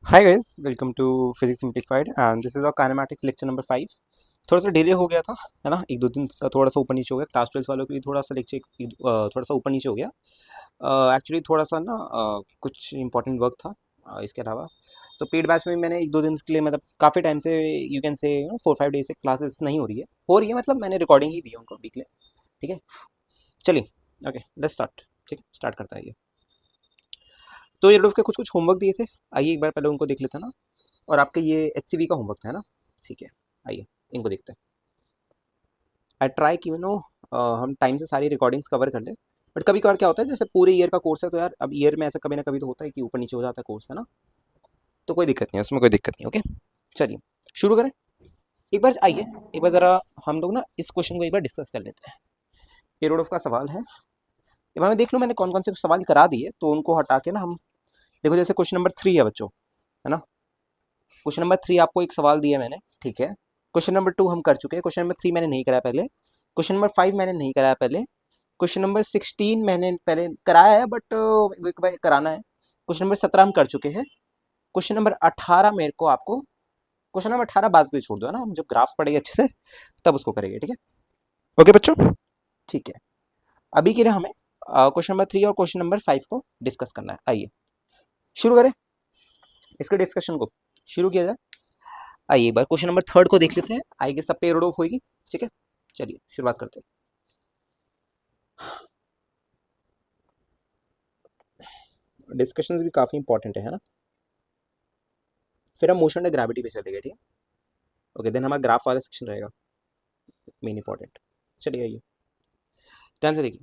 Hi guys, welcome to physics simplified and this is our kinematics lecture number 5। थोड़ा सा delay हो गया था, है ना। एक दो दिन का थोड़ा सा ऊपर नीचे हो गया। क्लास 12 वालों के लिए थोड़ा सा लेक्चर थोड़ा सा ऊपर नीचे हो गया। एक्चुअली थोड़ा सा ना कुछ इंपॉर्टेंट वर्क था। इसके अलावा तो पेड बैच में मैंने एक दो दिन के लिए, मतलब काफ़ी टाइम से, यू कैन से 4-5 डेज से क्लासेस नहीं हो रही है, मतलब मैंने रिकॉर्डिंग ही दी है उनको वीक में। ठीक है, चलिए। Okay, let's start. ठीक है, स्टार्ट करता है ये। तो ये लोग के कुछ कुछ होमवर्क दिए थे। आइए एक बार पहले उनको देख लेते हैं ना। और आपका ये HCV का होमवर्क था, है ना। ठीक है, आइए इनको देखते हैं। आई ट्राई कि हम टाइम से सारी रिकॉर्डिंग्स कवर कर लें। बट कभी कभार क्या होता है, जैसे पूरे ईयर का कोर्स है तो यार अब ईयर में ऐसा कभी ना कभी तो होता है कि ऊपर नीचे हो जाता है कोर्स, है ना। तो कोई दिक्कत नहीं है, उसमें कोई दिक्कत नहीं। ओके, चलिए शुरू करें। एक बार आइए, एक बार ज़रा हम लोग ना इस क्वेश्चन को एक बार डिस्कस कर लेते हैं। एरोडोफ का सवाल है। अब हमें देख लो मैंने कौन कौन से सवाल करा दिए, तो उनको हटा के ना हम देखो। जैसे क्वेश्चन नंबर 3 है बच्चों, है ना। क्वेश्चन नंबर 3 आपको एक सवाल दिया मैंने, ठीक है। क्वेश्चन नंबर 2 हम कर चुके हैं। क्वेश्चन नंबर 3 मैंने नहीं कराया पहले। क्वेश्चन नंबर 5 मैंने नहीं कराया पहले। क्वेश्चन नंबर 16 मैंने पहले कराया है, बट एक बार कराना है। क्वेश्चन नंबर 17 हम कर चुके हैं। क्वेश्चन नंबर 18 मेरे को आपको, क्वेश्चन नंबर 18 बाद में छोड़ दो, है ना। हम जब ग्राफ्स पढ़ेंगे अच्छे से तब उसको करेंगे, ठीक है। ओके बच्चों, ठीक है। अभी के लिए हमें क्वेश्चन नंबर 3 और क्वेश्चन नंबर 5 को डिस्कस करना है। आइए शुरू करें इसके डिस्कशन को, शुरू किया जाए। आइए एक बार क्वेश्चन नंबर 3 को देख लेते हैं। आइए सब पे रोड ऑफ होगी, ठीक है। चलिए शुरुआत करते हैं। डिस्कशंस भी काफ़ी इंपॉर्टेंट है ना। फिर हम मोशन एंड ग्रेविटी पे चलेंगे, ठीक है। ओके, देन हमारा ग्राफ वाला सेक्शन रहेगा मेन इंपॉर्टेंट। चलिए आइए ध्यान से देखिए।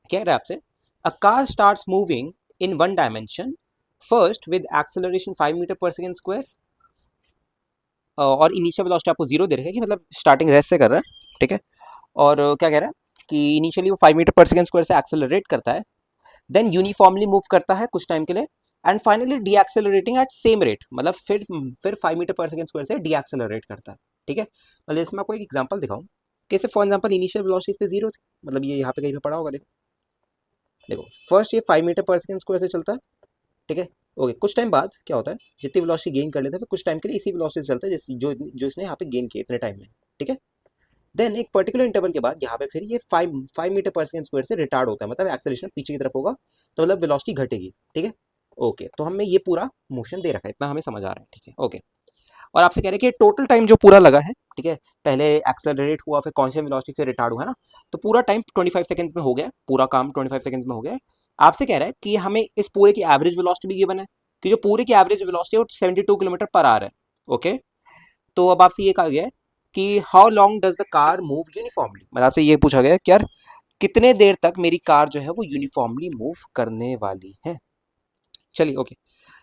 क्या कह रहा है आपसे, a car starts moving in one dimension first with acceleration 5 metre per second square, और इनिशियल वेलोसिटी आपको जीरो दे रखा है कि मतलब स्टार्टिंग रेस से कर रहा है, ठीक है। और क्या कह रहा है कि इनिशियली वो 5 मीटर पर सेकेंड स्क्वायर से एक्सेलरेट करता है, देन यूनिफॉर्मली मूव करता है कुछ टाइम के लिए, and finally de accelerating at same rate, मतलब फिर 5 मीटर पर सेकेंड स्क्वायर से डी एक्सेलरेट करता है, ठीक है। मतलब इसमें आपको एक एग्जांपल दिखाऊं। कैसे, फॉर एग्जांपल इनिशियल वेलोसिटी पे जीरो थी, मतलब ये यहाँ पे कहीं पे पड़ा होगा। देखो देखो, फर्स्ट ये 5 मीटर पर सेकेंड स्क्वायर से चलता है, ठीक है। ओके, कुछ टाइम बाद क्या होता है, जितनी वेलोसिटी गेन कर लेता है फिर कुछ टाइम के लिए इसी वेलोसिटी से चलता है जो जो इसने यहाँ पे गेन किया इतने टाइम में, ठीक है। देन एक पर्टिकुलर इंटरवल के बाद यहाँ पे फिर ये 5 मीटर पर सेकेंड स्क्वायर से रिटार्ड होता है, मतलब एक्सेलरेशन पीछे की तरफ होगा, तो मतलब वेलोसिटी घटेगी, ठीक है। ओके, तो हमें ये पूरा मोशन दे रखा है, इतना हमें समझ आ रहा है, ठीक है। ओके, और आपसे कह रहे हैं कि टोटल टाइम जो पूरा लगा है, ठीक है, पहले एक्सेलरेट हुआ फिर कॉन्स्टेंट वेलोसिटी फिर रिटार्ड हुआ, है ना। तो पूरा टाइम 25 सेकंड्स में हो गया, पूरा काम 25 सेकंड्स में हो गया। आपसे कह रहा है कि हमें इस पूरे की एवरेज वेलोसिटी भी गिवन है, कि जो पूरे की एवरेज वेलोसिटी है वो 72 किलोमीटर पर आवर है। ओके, तो अब आपसे ये कहा गया है कि how long does the car move uniformly, मतलब आपसे ये पूछा गया है कि यार कितने देर तक मेरी कार जो है वो यूनिफॉर्मली मूव करने वाली है। चलिए ओके,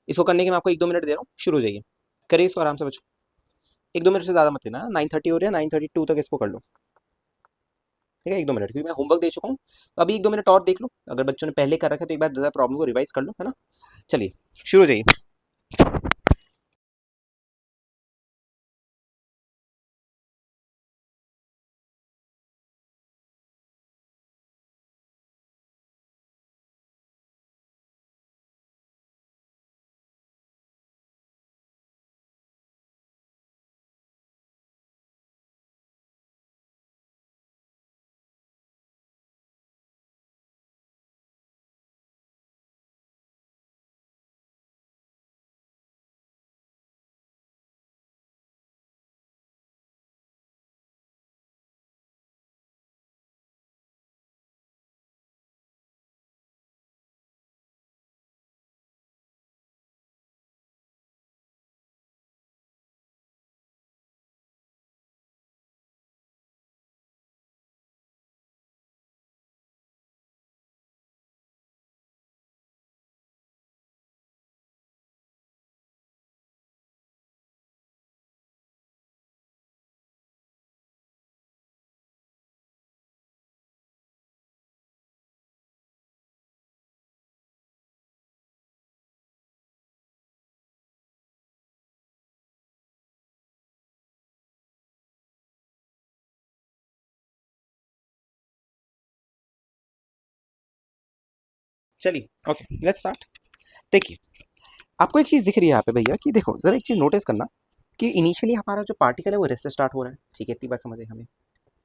इसको करने के मैं आपको 1-2 मिनट दे रहा हूँ, शुरू हो जाइए, करिए इसको आराम से बच्चों। 1-2 मिनट से ज़्यादा मत लेना, 9:30 हो रही है, 9:32 तक इसको कर लो, ठीक है। 1-2 मिनट, क्योंकि मैं होमवर्क दे चुका हूँ। तो अभी 1-2 मिनट और देख लो, अगर बच्चों ने पहले कर रखा है तो एक बार ज़्यादा प्रॉब्लम को रिवाइज कर लो, है ना। चलिए शुरू हो जाइए। चलिए ओके, लेट्स स्टार्ट। देखिए, आपको एक चीज़ दिख रही है यहाँ पे भैया कि देखो जरा एक चीज़ नोटिस करना कि इनिशियली हमारा जो पार्टिकल है वो रेस्ट से स्टार्ट हो रहा है, ठीक है, इतनी बात समझे हमें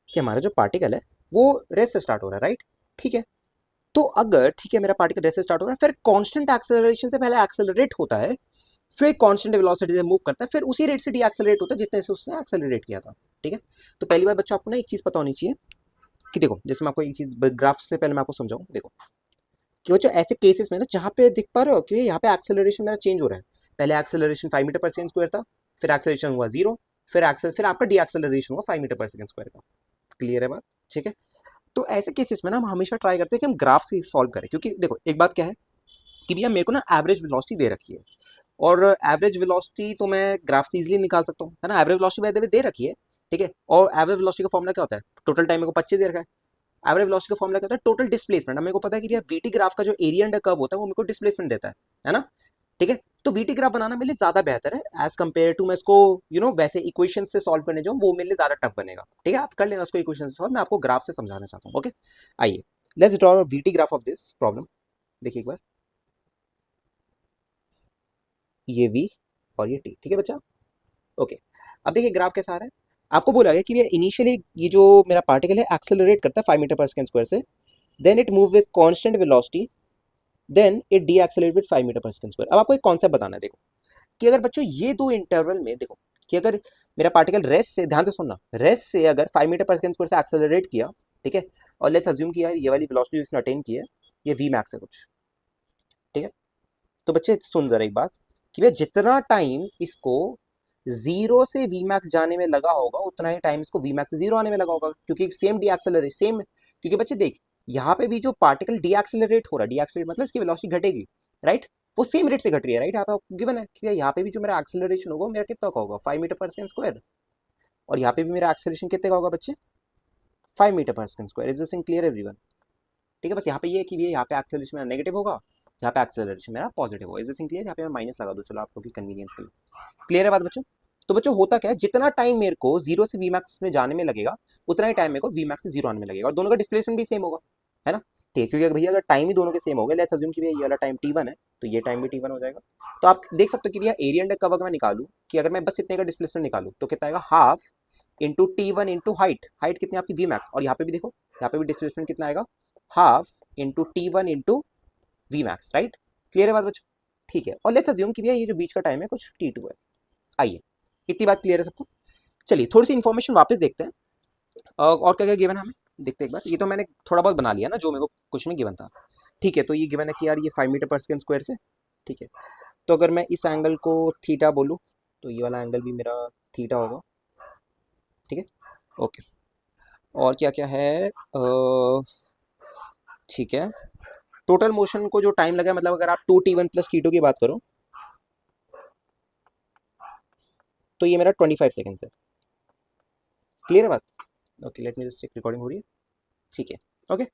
कि हमारा जो पार्टिकल है वो रेस्ट से स्टार्ट हो रहा है, राइट, ठीक है। तो अगर ठीक है मेरा पार्टिकल रेस्ट से स्टार्ट हो रहा है, फिर कांस्टेंट एक्सेलरेशन से पहले एक्सेलरेट होता है, फिर कांस्टेंट वेलोसिटी से मूव करता है, फिर उसी रेट से डीएक्सेलरेट होता है जितने से उसने एक्सेलरेट किया था, ठीक है। तो पहली बार बच्चों आपको ना एक चीज़ पता होनी चाहिए कि देखो जैसे मैं आपको एक चीज़ ग्राफ से पहले मैं आपको समझाऊं, देखो कि बच्चों ऐसे केसेस में ना जहाँ पे दिख पा रहे हो कि यहाँ पे एक्सेलरेशन मेरा चेंज हो रहा है, पहले acceleration 5 metre per second square था, फिर एक्सेलरेशन हुआ 0, फिर आपका डी एक्सेलरेशन हुआ 5 मीटर पर सेकेंड स्क्वायर का। क्लियर है बात, ठीक है। तो ऐसे केसेस में ना हम हमेशा ट्राई करते हैं कि हम ग्राफ से सॉल्व करें, क्योंकि देखो एक बात क्या है कि भैया मेरे को ना एवरेज वेलोसिटी दे रखी है, और एवरेज वेलोसिटी तो मैं ग्राफ से इजीली निकाल सकता हूँ, है ना। एवरेज वेलोसिटी वैसे दे रखी है, ठीक है। और एवरेज वेलोसिटी का फॉर्मूला क्या होता है, टोटल टाइम मेरे को 25 दे रखा है। एवरेज वेलोसिटी का फॉर्मूला क्या होता है, टोटल डिस्प्लेसमेंट। अब मेरे को पता है कि भैया वीटी ग्राफ का जो एरिया अंडर कर्व होता है वो मेरे को डिस्प्लेसमेंट देता है ना, ठीक है। तो वीटी ग्राफ बनाना मेरे लिए ज्यादा बेहतर है एज कंपेयर टू मैं इसको वैसे इक्वेशन से सॉल्व करने जाऊँ, वो मेरे लिए ज्यादा टफ बनेगा, ठीक है। आप कर लेना उसको इक्वेशन से सॉल्व, मैं आपको ग्राफ से समझाना चाहता हूँ, ओके। आइए let's draw VT graph of this problem. देखिए एक बार, ये वी और ये टी, ठीक है बच्चा, ओके। अब देखिए ग्राफ कैसा आ रहा है, आपको बोला गया कि ये इनिशियली ये जो मेरा पार्टिकल है एक्सेलरेट करता है 5 मीटर पर सेकेंड स्क्वायर से, then it move with constant velocity, then it de accelerate with 5 metre per second square. अब आपको एक कॉन्सेप्ट बताना है, देखो कि अगर बच्चों ये दो इंटरवल में देखो कि अगर मेरा पार्टिकल रेस्ट से, ध्यान से सुनना, रेस्ट से अगर 5 मीटर पर सेकेंड स्क्वायर से एक्सेलरेट किया, ठीक है, और लेट्स अज्यूम किया ये वाली वेलोसिटी इसने अटेन की है, ये वी मैक्स है कुछ, ठीक है। तो बच्चे सुन जरा एक बात कि भैया जितना टाइम इसको जीरो से वी मैक्स जाने में लगा होगा उतना ही टाइम इसको वी मैक्स से जीरो आने में लगा होगा, क्योंकि सेम डी एक्सेलरेट सेम, क्योंकि बच्चे देख यहाँ पे भी जो पार्टिकल डी एक्सेलरेट हो रहा है, डी एक्सेलरेट मतलब इसकी वेलोसिटी घटेगी, राइट, वो सेम रेट से घट रही है, राइट। यहाँ पे गिवन है कि यहाँ पे भी जो मेरा एक्सेलरेशन होगा मेरा कितना का होगा 5 मीटर पर सेकेंड स्क्वायर, और यहाँ पे भी मेरा एक्सेलरेशन कितने का होगा बच्चे 5 metre per second square. Is this clear everyone, ठीक है। बस यहाँ पे ये है कि ये यहाँ पे एक्सेलरेशन मेरा नेगेटिव होगा, यहाँ पे एक्सेलरेशन मेरा पॉजिटिव होगा। इज दिस क्लियर, यहाँ पे मैं माइनस लगा दूँ, चलो आप लोग की कन्वीनियंस के लिए। क्लियर है बात बच्चों। तो बच्चों होता क्या है, जितना टाइम मेरे को जीरो से वी मैक्स में जाने में लगेगा उतना ही टाइम मेरे को वी मैक्स से जीरो आने में लगेगा, और दोनों का डिस्प्लेसमेंट भी सेम होगा, है ना, ठीक है। क्योंकि अगर भैया अगर टाइम ही दोनों के सेम हो गए, लेट्स अज्यूम कि भैया ये वाला टाइम t1 है तो ये टाइम भी t1 हो जाएगा। तो आप देख सकते हो कि भैया एरिया अंडर कर्व अगर मैं निकालूं कि अगर मैं बस इतने का डिस्प्लेसमेंट निकालूं तो कितना आएगा, half into t1 into height, height कितनी आपकी वी मैक्स, और यहाँ पे भी देखो यहाँ पे भी डिस्प्लेसमेंट कितना आएगा, half into t1 into v max, right. Clear है बात बच्चों, ठीक है। और लेट्स अज्यूम कि भैया ये जो बीच का टाइम है कुछ t2 है। आइए इतनी बात क्लियर है सबको। चलिए थोड़ी सी इन्फॉर्मेशन वापस देखते हैं, और क्या क्या गिवन है हमें देखते हैं एक बार। ये तो मैंने थोड़ा बहुत बना लिया ना जो मेरे को कुछ में गिवन था, ठीक है। तो ये गिवन है कि यार ये 5 मीटर पर सेकेंड स्क्वायर से, ठीक है। तो अगर मैं इस एंगल को थीटा बोलूँ तो ये वाला एंगल भी मेरा थीटा होगा, ठीक है, ओके। और क्या क्या है ठीक है, टोटल मोशन को जो टाइम लगा, मतलब अगर आप 2t1 + t2 की बात करो तो ये मेरा 25 सेकेंड है। क्लियर है बात, okay. Let me just check recording हो रही है, ठीक है, ओके,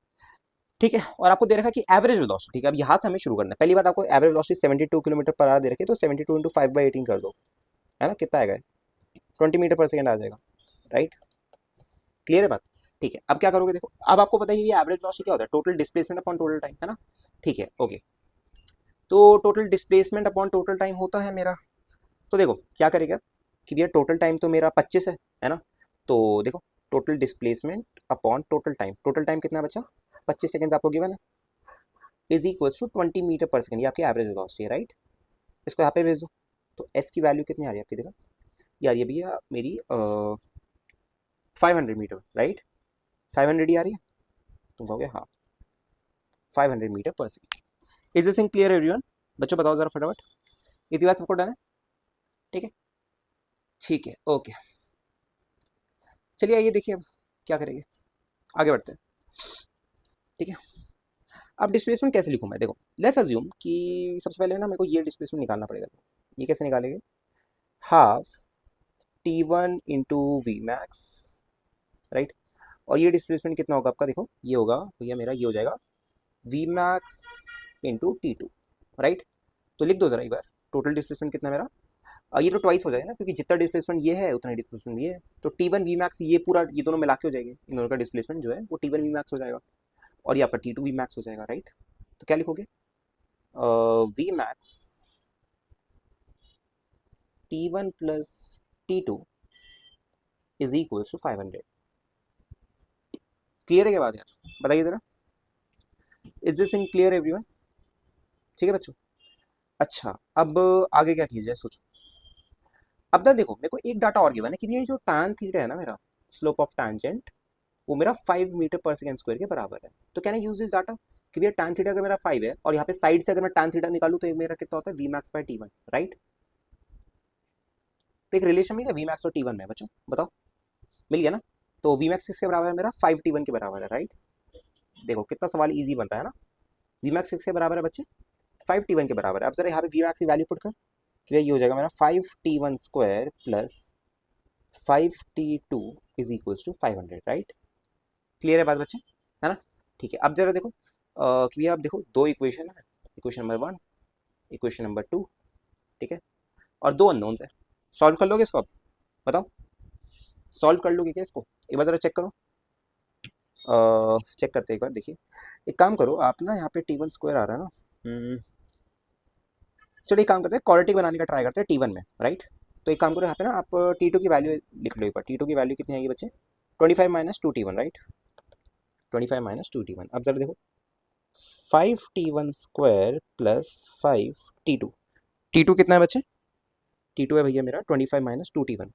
ठीक है। और आपको दे रखा है कि एवरेज वेलोसिटी, ठीक है। अब यहाँ से हमें शुरू करना है। पहली बात आपको average velocity 72 kilometre per hour दे रखी है, तो 72 इंटू 5/18 कर दो, है ना, कितना आएगा 20 मीटर पर सेकेंड आ जाएगा, राइट। क्लियर है बात, ठीक है। अब क्या करोगे, देखो अब आपको पता है ये एवरेज वेलोसिटी क्या होता है, total displacement upon total time, है ना, ठीक है, ओके। तो total displacement upon total time होता है मेरा, तो देखो क्या करेगा कि भैया टोटल टाइम तो मेरा 25 है ना। तो देखो total displacement upon total time कितना बचा, 25 सेकेंड आपको गिवन है, is equal to 20 metre per second, ये आपकी एवरेज वेलोसिटी है, राइट। इसको यहाँ पे भेज दो, तो एस की वैल्यू कितनी आ रही है आपकी, देखो यार ये भी है मेरी 500 मीटर, राइट, 500 ही आ रही है, तुम कहोगे हाँ 500 metre per second. Is this in clear everyone, बच्चों बताओ जरा फटाफट, इतनी बात सबको डन है, ठीक है, ठीक है, ओके। चलिए आइए देखिए अब क्या करेंगे, आगे बढ़ते हैं, ठीक है। अब डिस्प्लेसमेंट कैसे लिखूँ मैं, देखो लेट्स अज्यूम कि सबसे पहले ना मेरे को ये डिस्प्लेसमेंट निकालना पड़ेगा। ये कैसे निकालेंगे, half t1 into v max, right. और ये डिस्प्लेसमेंट कितना होगा आपका, देखो ये होगा भैया मेरा, ये हो जाएगा V max into t2, right. तो लिख दो जरा एक बार, टोटल डिस्प्लेसमेंट कितना मेरा, ये तो ट्वाइस हो जाएगा ना, क्योंकि जितना डिस्प्लेसमेंट ये है उतना ही डिस्प्लेसमेंट ये है, तो t1 वी मैक्स ये पूरा ये दोनों मिला के हो जाएंगे, इन दोनों का डिस्प्लेसमेंट जो है वो t1 वी मैक्स हो जाएगा, और ये आपका t2 वी मैक्स हो जाएगा, राइट। तो क्या लिखोगे, v max T1 plus T2 is equal to 500। Clear है क्या बात यार? बताइए जरा, is this in clear everyone? ठीक है बच्चों। अच्छा, अब आगे क्या कीजिए सोचो। अब तक देखो मेरे को एक डाटा और गिवन है कि ये जो tan थीटा है ना मेरा, स्लोप ऑफ टैंजेंट, वो मेरा 5 मीटर पर सेकंड स्क्वायर के बराबर है। तो can I use this data कि भैया tan थीटा अगर मेरा 5 है और यहाँ पे साइड से अगर मैं tan थीटा निकालूं तो ये मेरा कितना होता है v max bye t1, right? तो एक रिलेशन मिल गया v max और t1 में बच्चों, बताओ मिल गया ना? तो v max किसके बराबर है मेरा? 5 t1 के बराबर है, राइट? देखो कितना सवाल इजी बन रहा है ना। v max किसके बराबर है बच्चे? 5 t1 के बराबर है। अब जरा यहाँ पे v max की वैल्यू पुट कर, तो ये हो जाएगा मेरा 5 t1 square plus 5 t2 is equals to 500, right? Clear है बात बच्चे, है ना? ठीक है, अब जरा देखो कि भैया आप देखो दो इक्वेशन है, इक्वेशन नंबर 1, इक्वेशन नंबर 2, ठीक है, और दो अननोन्स है। सॉल्व कर लोगे इसको? आप बताओ, सॉल्व कर लोगे क्या इसको? एक बार ज़रा चेक करो, चेक करते एक बार, देखिए एक काम करो आप ना, यहाँ पे t1 स्क्वायर आ रहा है ना, चलो एक काम करते हैं, क्वाड्रेटिक बनाने का ट्राई करते हैं t1 में, राइट? तो एक काम करो यहाँ पे ना आप t2 की वैल्यू लिख लो एक बार। t2 की वैल्यू कितनी आएगी बच्चे? 25 minus 2t1, right? 25 minus 2t1। अब जरा देखो 5t1 square plus 5t2, t2 कितना है बच्चे? t2 है भैया मेरा 25 minus 2t1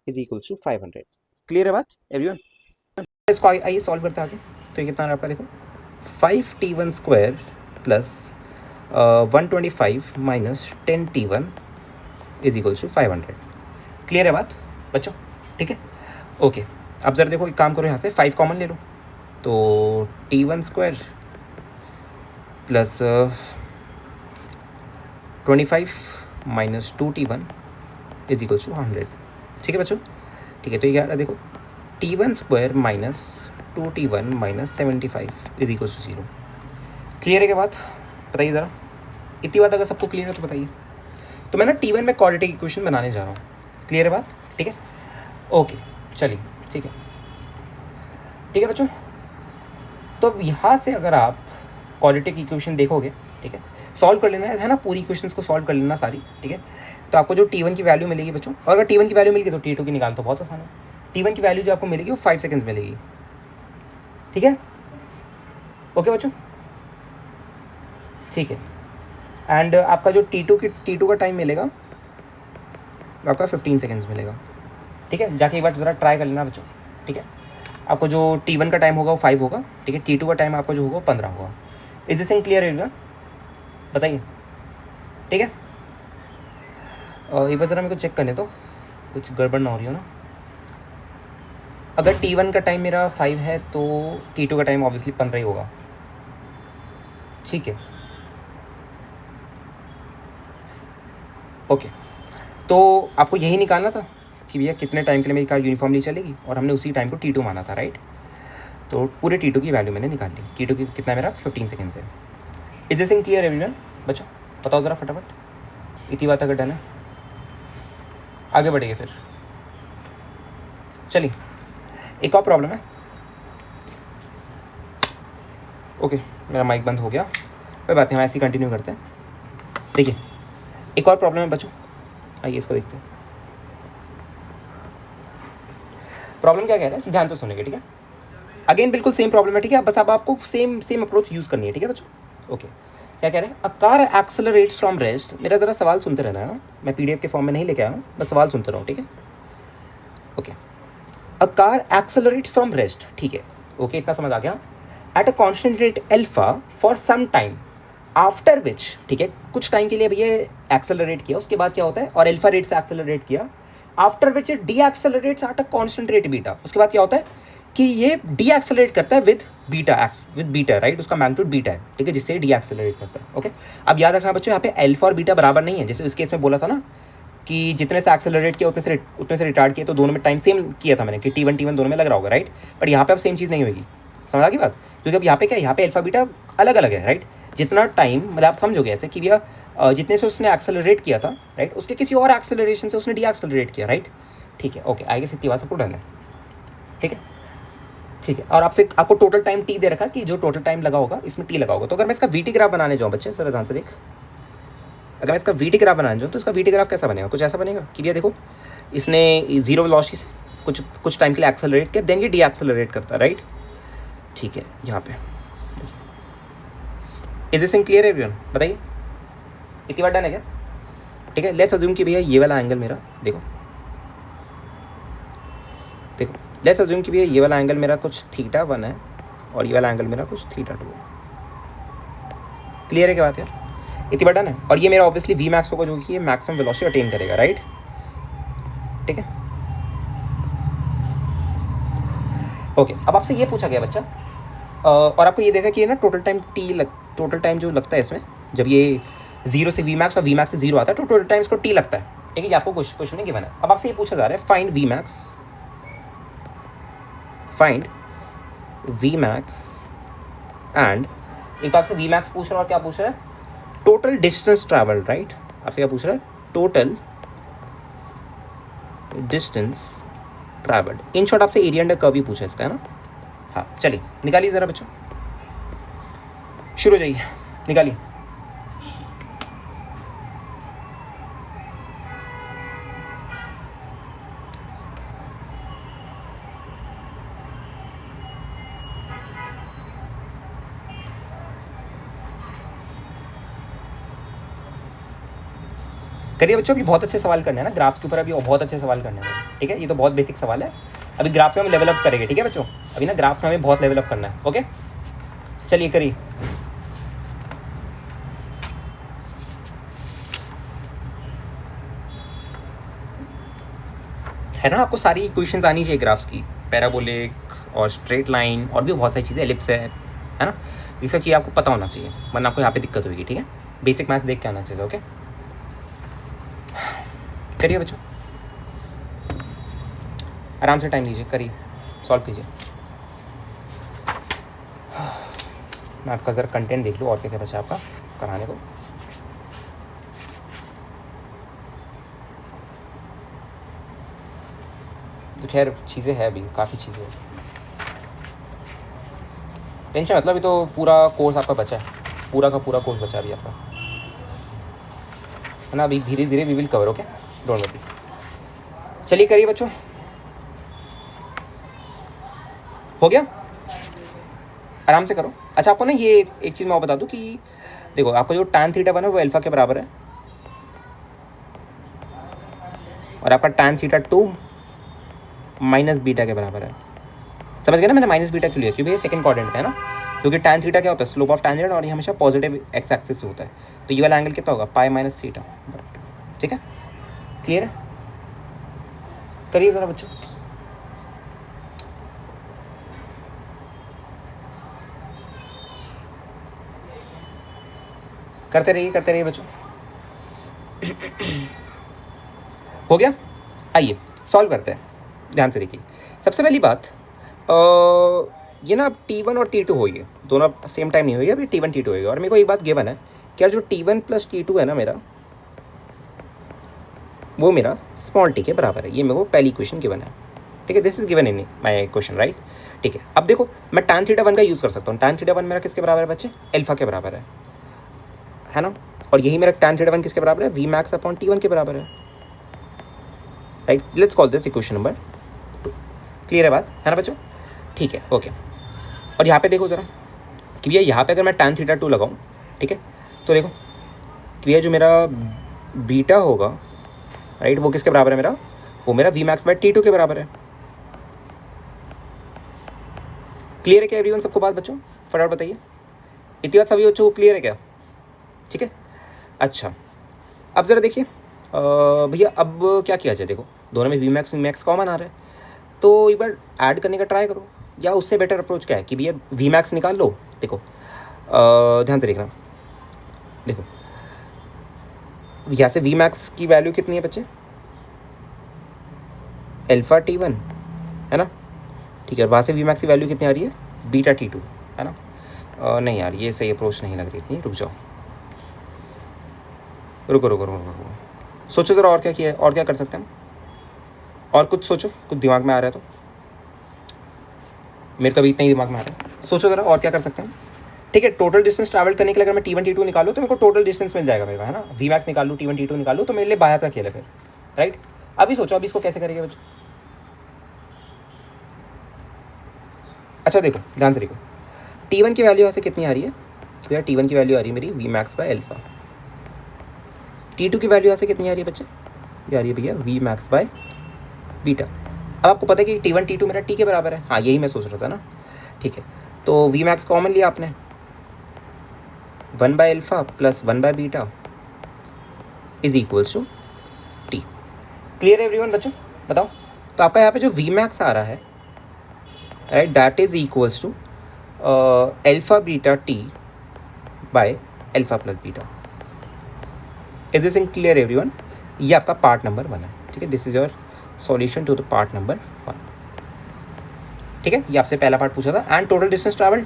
is equals to 500। Clear है बात एवरीवन? इसको आइए सॉल्व करते हैं आगे। तो ये कितना है आपका, देखो 5t1 square plus 125 minus 10t1 is equals to 500। Clear है बात बच्चों? ठीक है, ओके। अब जरा देखो एक काम करो, यहाँ से 5 कॉमन ले लो, तो t1 square plus 25 minus 2t1 is equals to 100। ठीक है बच्चों? ठीक है, तो ये क्या देखो t1 square minus 2t1 minus 75 is equals to 0। Clear है क्या बात? बताइए ज़रा, इतनी बात अगर सबको क्लियर है तो बताइए। तो मैं ना t1 में क्वाड्रेटिक इक्वेशन बनाने जा रहा हूँ। क्लियर है बात? ठीक है, ओके चलिए, ठीक है, ठीक है बच्चों। तो यहाँ से अगर आप क्वाड्रेटिक इक्वेशन देखोगे, ठीक है, सॉल्व कर लेना है ना, पूरी इक्वेशंस को सॉल्व कर लेना सारी, ठीक है। तो आपको जो t1 की वैल्यू मिलेगी बच्चों, और अगर t1 की वैल्यू मिल गई तो t2 की निकाल तो बहुत आसान है। t1 की वैल्यू जो आपको मिलेगी वो 5 सेकंड्स मिलेगी, ठीक है, ओके बच्चों, ठीक है। एंड आपका जो t2 का टाइम मिलेगा आपका 15 सेकंड्स मिलेगा, ठीक है। जाके एक बार ज़रा ट्राई कर लेना बच्चों, ठीक है। आपको जो t1 का टाइम होगा वो 5 होगा, ठीक है, t2 का टाइम आपका जो होगा वो 15 होगा। Is this in clear everyone? बताइए, ठीक है। एक बार ज़रा मेरे को चेक करने तो कुछ गड़बड़ ना हो रही हो ना। अगर t1 का टाइम मेरा 5 है तो t2 का टाइम ऑब्वियसली 15 ही होगा, ठीक है, ओके। तो आपको यही निकालना था कि भैया कितने टाइम के लिए मेरी कार यूनिफॉर्मली चलेगी, और हमने उसी टाइम को t2 माना था, राइट? तो पूरे t2 की वैल्यू मैंने निकाल ली। t2 की कितना मेरा 15 सेकेंड है। Is this in clear everyone? बच्चों बताओ ज़रा फटाफट, इतनी बात अगर डन है आगे बढ़ेंगे फिर। चलिए एक और प्रॉब्लम है, ओके मेरा माइक बंद हो गया, कोई बात नहीं, हम ऐसे ही कंटिन्यू करते हैं। देखिए एक और प्रॉब्लम है बच्चों, आइए इसको देखते हैं। प्रॉब्लम क्या कह रहा है, ध्यान से सुनेंगे, ठीक है। अगेन बिल्कुल सेम प्रॉब्लम है, ठीक है, बस अब आपको सेम अप्रोच यूज़ करनी है, ठीक है बच्चों, ओके। क्या कह रहे हैं, अ कार एक्सेलरेट्स फ्रॉम रेस्ट। मेरा ज़रा सवाल सुनते रहना है ना, मैं PDF के फॉर्म में नहीं लेके आया हूँ, बस सवाल सुनते रहो, ठीक है, okay. A car accelerates from rest, ठीक है, ओके, इतना समझ आ गया। At a constant rate alpha for some time after which, ठीक है, कुछ टाइम के लिए भैया एक्सेलरेट किया, उसके बाद क्या होता है, और एल्फा रेट से एक्सेलरेट किया, after which it D accelerates eight a constant rate beta. उसके बाद क्या होता है कि ये डी एक्सेलरेट करता है विद बीटा, राइट, उसका मैग्नीट्यूड बीटा है, ठीक है, जिससे डी एक्सेलरेट करता है, ओके। अब याद रखना बच्चों, यहाँ पे एल्फा और बीटा बराबर नहीं है, जैसे इस केस में बोला था ना कि जितने से एक्सेलरेट किया उतने से रिटार्ड किया, तो दोनों में टाइम सेम किया था मैंने कि t1 दोनों में लग रहा होगा, राइट। बट यहाँ पे अब सेम चीज़ नहीं होगी, समझ आ गई बात? क्योंकि अब यहाँ पे क्या है, यहाँ पे अल्फा बीटा अलग अलग है, राइट। जितना टाइम मतलब आप समझोगे ऐसे कि भैया जितने से उसने एक्सेलरेट किया था, राइट, उसके किसी और एक्सेलरेशन से उसने डी एक्सेलरेट किया, राइट, ठीक है, ओके। आगे से इतनी बात सबको डन है, ठीक है, ठीक है। और आपको टोटल टाइम t दे रखा कि जो टोटल टाइम लगा होगा इसमें t लगा होगा। तो अगर मैं इसका VT ग्राफ बनाने जाऊँ बच्चे, सर ध्यान से देख, अगर मैं इसका वी टी ग्राफ बनाना चाहूँ तो इसका वी टी ग्राफ कैसा बनेगा, कुछ ऐसा बनेगा कि भैया देखो इसने जीरो वेलोसिटी से कुछ टाइम के लिए एक्सेलरेट किया, देन ये डी एक्सेलरेट करता है, राइट। ठीक है, यहाँ पे is this in clear everyone, बताइए इतनी बार डन है क्या? ठीक है, लेट्स अज्यूम कि भैया ये वाला एंगल मेरा देखो लेट्स अज्यूम कि भैया ये वाला एंगल मेरा कुछ θ1 है और ये वाला एंगल मेरा कुछ θ2 है। क्लियर है क्या बात यार? इतनी बार डन है। और ये मेरा ऑब्वियसली वी मैक्स होगा जो कि ये मैक्सिमम वेलोसिटी अटेन करेगा, राइट। ठीक है, ओके। अब आपसे ये पूछा गया बच्चा और आपको ये देखा कि ये ना टोटल टाइम जो लगता है इसमें, जब ये 0 से वी मैक्स और वी मैक्स से 0 आता है तो टोटल टाइम इसको टी लगता है। ठीक है, ये आपको क्वेश्चन में गिवन है। अब आपसे ये पूछा जा रहा है फाइंड वी मैक्स एंड एक तो आपसे वी मैक्स पूछ रहा है और क्या पूछ रहा है, टोटल डिस्टेंस ट्रैवल्ड, राइट। आपसे क्या पूछ रहा है, total distance travelled. In short आपसे एरिया अंडर कर्व भी पूछा है इसका, है ना। हाँ चलिए निकालिए ज़रा बच्चों, शुरू हो जाइए, निकालिए। करिए बच्चों, अभी बहुत अच्छे सवाल करने हैं ना ग्राफ्स के ऊपर, अभी बहुत अच्छे सवाल करने हैं। ठीक है, ये तो बहुत बेसिक सवाल है, अभी ग्राफ्स में हम लेवल अप करेंगे। ठीक है बच्चों, अभी ना ग्राफ्स में हमें बहुत लेवल अप करना है। ओके चलिए करिए। है ना, आपको सारी इक्वेशंस आनी चाहिए ग्राफ्स की, पैराबोलिक और स्ट्रेट लाइन और भी बहुत सारी चीज़ें, एलिप्स है ना, ये सब चीज़ें आपको पता होना चाहिए, वरना आपको यहाँ पे दिक्कत होगी। ठीक है, बेसिक मैथ्स देख के आना चाहिए। ओके करिए बच्चों, आराम से टाइम लीजिए, करिए, सॉल्व कीजिए। मैं आपका ज़रा कंटेंट देख लूँ और क्या क्या बचा आपका कराने को। तो खैर चीज़ें हैं, अभी काफ़ी चीज़ें हैं, टेंशन मतलब अभी तो पूरा कोर्स आपका बचा है, पूरा का पूरा कोर्स बचा अभी आपका, है ना। अभी धीरे धीरे we will cover. Okay don't worry. चलिए करिए बच्चों, हो गया, आराम से करो। अच्छा आपको ना ये एक चीज़ मैं और बता दूं कि देखो आपका जो tan θ1 है वो अल्फा के बराबर है और आपका tan θ2 माइनस बीटा के बराबर है। समझ गए ना, मैंने माइनस बीटा क्यों लिया, क्योंकि ये सेकंड क्वाड्रेंट है ना, क्योंकि tan θ क्या होता है, स्लोप ऑफ टेंजेंट, और ये हमेशा पॉजिटिव एक्स एक्सिस से होता है, तो ये वाला एंगल कितना होगा, पाई माइनस θ। ठीक है, क्लियर है, करिए ज़रा बच्चों। करते रहिए बच्चों। हो गया, आइए सॉल्व करते हैं, ध्यान से देखिए। सबसे पहली बात ये ना अब T1 और T2 हो गए, दोनों सेम टाइम नहीं होगी, अभी T1 T2 होगा। और मेरे को एक बात गिवन है कि यार जो T1 प्लस T2 है ना मेरा, वो मेरा स्मॉल टी के बराबर है। ये मेरे को पहली क्वेश्चन गिवन है। ठीक है, this is given in my question, right. ठीक है, अब देखो मैं tan θ1 का यूज़ कर सकता हूँ। tan θ1 मेरा किसके बराबर है बच्चे, अल्फा के बराबर है ना। और यही मेरा tan θ1 किसके बराबर है, वी मैक्स अपॉन T1 के बराबर है, right. Let's call this equation number 2। Clear है बात, है ना बच्चों। ठीक है, ओके। और यहाँ पे देखो ज़रा कि भैया यहाँ पे अगर मैं tan θ2 लगाऊँ, ठीक है, तो देखो कि भैया जो मेरा बीटा होगा, राइट, वो किसके बराबर है मेरा, वो मेरा वी मैक्स बाय T2 के बराबर है। क्लियर है क्या एवरीवन, सबको बात बच्चों, फटाफट बताइए, इतनी बात सभी बच्चों को क्लियर है क्या? ठीक है, अच्छा अब ज़रा देखिए भैया अब क्या किया जाए, देखो दोनों में वी मैक्स कॉमन आ रहा है, तो एक बार ऐड करने का ट्राई करो, या उससे बेटर अप्रोच क्या है कि भैया वी मैक्स निकाल लो। देखो ध्यान से देखना, देखो यहाँ से वी मैक्स की वैल्यू कितनी है बच्चे, अल्फा T1 है ना, ठीक है, और वहाँ से वी मैक्स की वैल्यू कितनी आ रही है, बीटा T2 है ना। नहीं यार ये सही अप्रोच नहीं लग रही इतनी, रुक जाओ, रुको, सोचो ज़रा और क्या किया है, और क्या कर सकते हैं हम, और कुछ सोचो, कुछ दिमाग में आ रहा है तो, मेरे तो अभी इतना ही दिमाग में आ रहा है, सोचो ज़रा और क्या कर सकते हैं। ठीक है, टोटल डिस्टेंस ट्रैवल करने के लिए अगर मैं T1 T2 निकालूँ तो मेरे को टोटल डिस्टेंस मिल जाएगा मेरे को, है ना। वी मैक्स निकालूँ, T1 T2 निकालूँ तो मेरे लिए बाहर का खेल है फिर, राइट। अभी सोचो अभी इसको कैसे करेंगे बच्चों। अच्छा देखो ध्यान से देखो, T1 की वैल्यू यहाँ से कितनी आ रही है भैया, T1 की वैल्यू आ रही है मेरी we max by alpha. T2 की वैल्यू यहाँ से कितनी आ रही है बच्चे, ये आ रही है भैया वी मैक्स बाय बीटा। अब आपको पता है कि T1 T2 मेरा T के बराबर है, हाँ यही मैं सोच रहा था ना, ठीक है। तो वी मैक्स कॉमन लिया आपने, 1 by alpha plus 1 by beta is equals to T। Clear है एवरीवन बच्चों, बताओ। तो आपका यहाँ पे जो वी मैक्स आ रहा है, right, that is equals to alpha beta T by alpha plus beta. Is this in clear everyone. ये आपका पार्ट नंबर 1 है, ठीक है। This is your solution to the part number 1, ठीक है। ये आपसे पहला पार्ट पूछा था। एंड टोटल डिस्टेंस ट्रैवल्ड,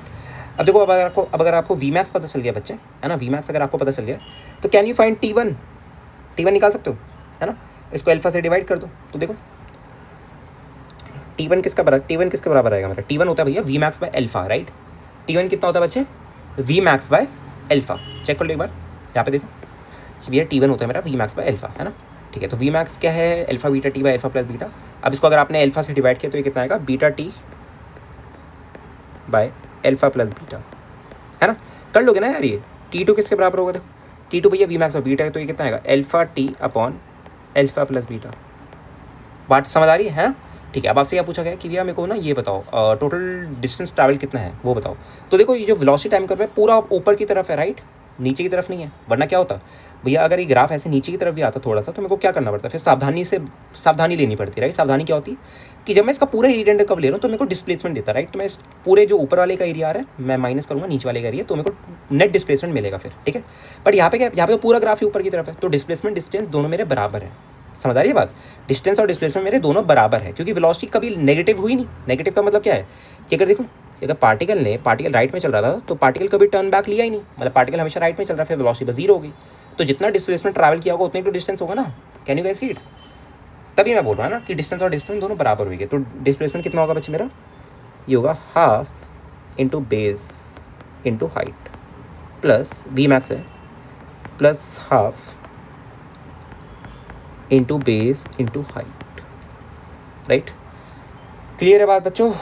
अब देखो अब अगर आपको वी मैक्स पता चल गया बच्चे, है ना, वी मैक्स अगर आपको पता चल गया तो कैन यू फाइंड T1 निकाल सकते हो, है ना। इसको अल्फा से डिवाइड कर दो तो देखो T1 किसके बराबर आएगा मेरा, T1 होता है भैया v max by alpha, right. T1 कितना होता है बच्चे, v max by alpha. Check कर लो एक बार, यहाँ पे देखो भैया T1 होता है मेरा वी मैक्स बाय अल्फा, है ना, ठीक है। तो वी मैक्स क्या है, alpha beta T by alpha plus beta. अब इसको अगर आपने अल्फा से डिवाइड किया तो ये कितना आएगा, beta T by alpha plus beta, है ना। कर लोगे ना यार, ये T2 किसके बराबर होगा, देखो T2 भैया वी मैक्स बाय बीटा है, तो ये कितना आएगा, alpha T upon alpha plus beta. बात समझ आ रही है ना, ठीक है। अब आपसे क्या पूछा गया कि भैया मेरे को ना ये बताओ टोटल डिस्टेंस ट्रैवल कितना है वो बताओ। तो देखो ये जो वेलोसिटी टाइम कर्व है पूरा ऊपर की तरफ है, राइट, नीचे की तरफ नहीं है। वरना क्या होता भैया, अगर ये ग्राफ ऐसे नीचे की तरफ भी आता थोड़ा सा तो मेरे को क्या करना पड़ता है, फिर सावधानी लेनी पड़ती है, राइट। सावधानी क्या होती है कि जब मैं इसका पूरा एरिया कब ले रहा हूँ तो मेरे को डिस्प्लेसमेंट देता है, राइट। तो मैं इस पूरे जो ऊपर वाले का एरिया आ रहा है मैं माइनस करूँगा नीचे वाले का एरिया, तो मेरे को नेट डिस्प्लेसमेंट मिलेगा फिर, ठीक है। बट यहाँ पे क्या, यहाँ पे पूरा ग्राफ ही ऊपर की तरफ है, तो डिस्प्लेसमेंट डिस्टेंस दोनों मेरे बराबर है। समझ आ रही है बात, डिस्टेंस और डिस्प्लेसमेंट मेरे दोनों बराबर है, क्योंकि वेलोसिटी कभी नेगेटिव हुई नहीं। नेगेटिव का मतलब क्या है कि अगर देखो अगर पार्टिकल राइट में चल रहा था तो पार्टिकल कभी टर्न बैक लिया ही नहीं, मतलब पार्टिकल हमेशा राइट में चल रहा है, फिर वेलोसिटी बस जीरो होगी। तो जितना डिस्प्लेसमेंट ट्रैवल किया होगा उतनी तो डिस्टेंस होगा ना, can you guys see it. तभी मैं बोल रहा हूँ ना कि डिस्टेंस और डिस्प्लेसमेंट दोनों बराबर होगी। तो डिस्प्लेसमेंट कितना होगा बच्चे मेरा, ये होगा half into base into height plus V max है plus half into base into height, right. Clear है बात बच्चों,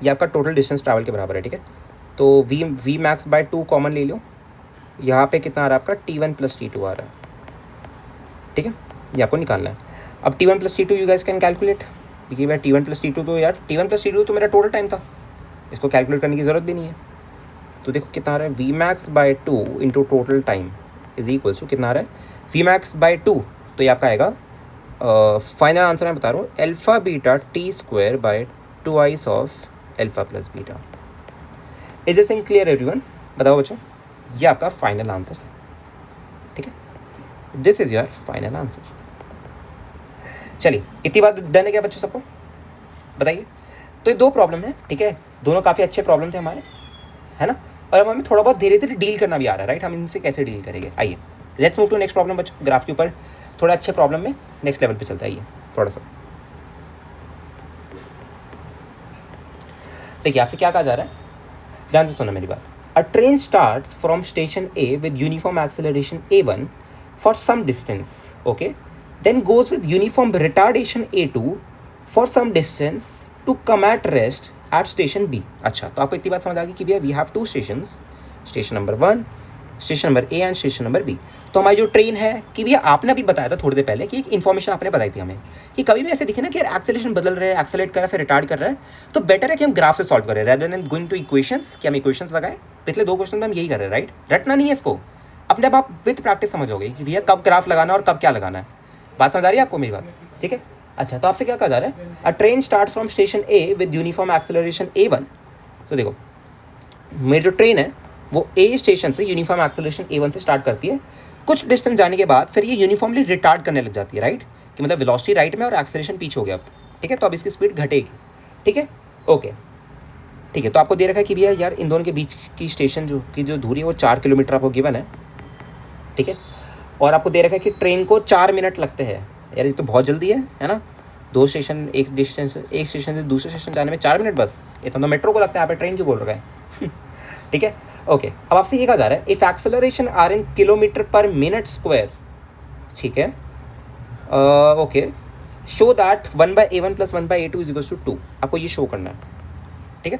ये आपका टोटल डिस्टेंस ट्रैवल के बराबर है, ठीक है। तो वी मैक्स बाय 2 कॉमन ले लो, यहाँ पे कितना आ रहा है आपका T1 प्लस T2 आ रहा है, ठीक है। ये आपको निकालना है। अब T1 plus T2 you guys can calculate, देखिए भाई T1 प्लस T2 तो यार T1 प्लस T2 तो मेरा टोटल टाइम था, इसको कैलकुलेट करने की ज़रूरत भी नहीं है। तो देखो कितना आ रहा है, v max by 2 into total time is equals to कितना आ रहा है, वी मैक्स बाय 2, तो ये आपका आएगा फाइनल आंसर मैं बता रहा हूँ, alpha beta T square by 2 of alpha plus beta. Is this in clear everyone, बताओ बच्चों। ये आपका फाइनल आंसर है, ठीक है। This is your final answer. चलिए इतनी बात डन है क्या बच्चों सबको, बताइए। तो ये 2 प्रॉब्लम है, ठीक है, दोनों काफ़ी अच्छे प्रॉब्लम थे हमारे, है ना। और अब हमें थोड़ा बहुत धीरे धीरे डील करना भी आ रहा है, राइट। हम इनसे कैसे डील करेंगे, आइए let's move to next problem बच्चों। ग्राफ के ऊपर थोड़ा अच्छे प्रॉब्लम में नेक्स्ट लेवल पे चलता है, आइए थोड़ा सा देखिए आपसे क्या कहा जा रहा है, ध्यान से सुनो मेरी बात। A train starts from station A with uniform acceleration a1 for some distance, okay? Then goes with uniform retardation a2 for some distance to come at rest at station B. अच्छा, तो आपको इतनी बात समझ आ गई कि भैया we have 2 stations, station number 1, station number A and station number B। तो हमारी जो ट्रेन है कि भैया आपने अभी बताया था थोड़ी देर पहले कि एक इन्फॉर्मेशन आपने बताई थी हमें कि कभी भी ऐसे दिखे ना कि एक्सेलरेशन बदल रहा है, एक्सेलरेट कर रहा है फिर रिटार्ड कर रहा है, तो बेटर है कि हम ग्राफ से सॉल्व करें rather than going two equations, कि हम इक्वेशंस लगाएं। पिछले 2 क्वेश्चन में हम यही कर रहे हैं, राइट। रटना नहीं है इसको, अपने आप विथ प्रैक्टिस समझोगे कि भैया कब ग्राफ लगाना और कब क्या लगाना है। बात समझ आ रही है आपको मेरी बात, ठीक है। अच्छा, तो आपसे क्या कहा जा रहा है, अ train start from station A with uniform acceleration a1। तो देखो मेरी जो ट्रेन है वो ए स्टेशन से यूनिफॉर्म एक्सेलरेशन a1 से स्टार्ट करती है, कुछ डिस्टेंस जाने के बाद फिर ये यूनिफॉर्मली रिटार्ड करने लग जाती है, राइट, कि मतलब वेलोसिटी राइट में और एक्सेलरेशन पीछे हो गया अब, ठीक है। तो अब इसकी स्पीड घटेगी, ठीक है, ओके, ठीक है। तो आपको दे रखा है कि भैया यार इन दोनों के बीच की स्टेशन जो दूरी है वो 4 किलोमीटर आपको गिवन है, ठीक है। और आपको दे रखा है कि ट्रेन को 4 मिनट लगते हैं, यार ये तो बहुत जल्दी है ना। 2 स्टेशन एक स्टेशन से दूसरे स्टेशन जाने में 4 मिनट बस, इतना तो मेट्रो को लगता है, यहाँ पे ट्रेन क्यों बोल रखा है ठीक है, ओके, अब आपसे ये कहा जा रहा है if acceleration are in kilometre per minute square, ठीक है, okay, show that 1/a1 + 1/a2 = 2। आपको ये शो करना है, ठीक है।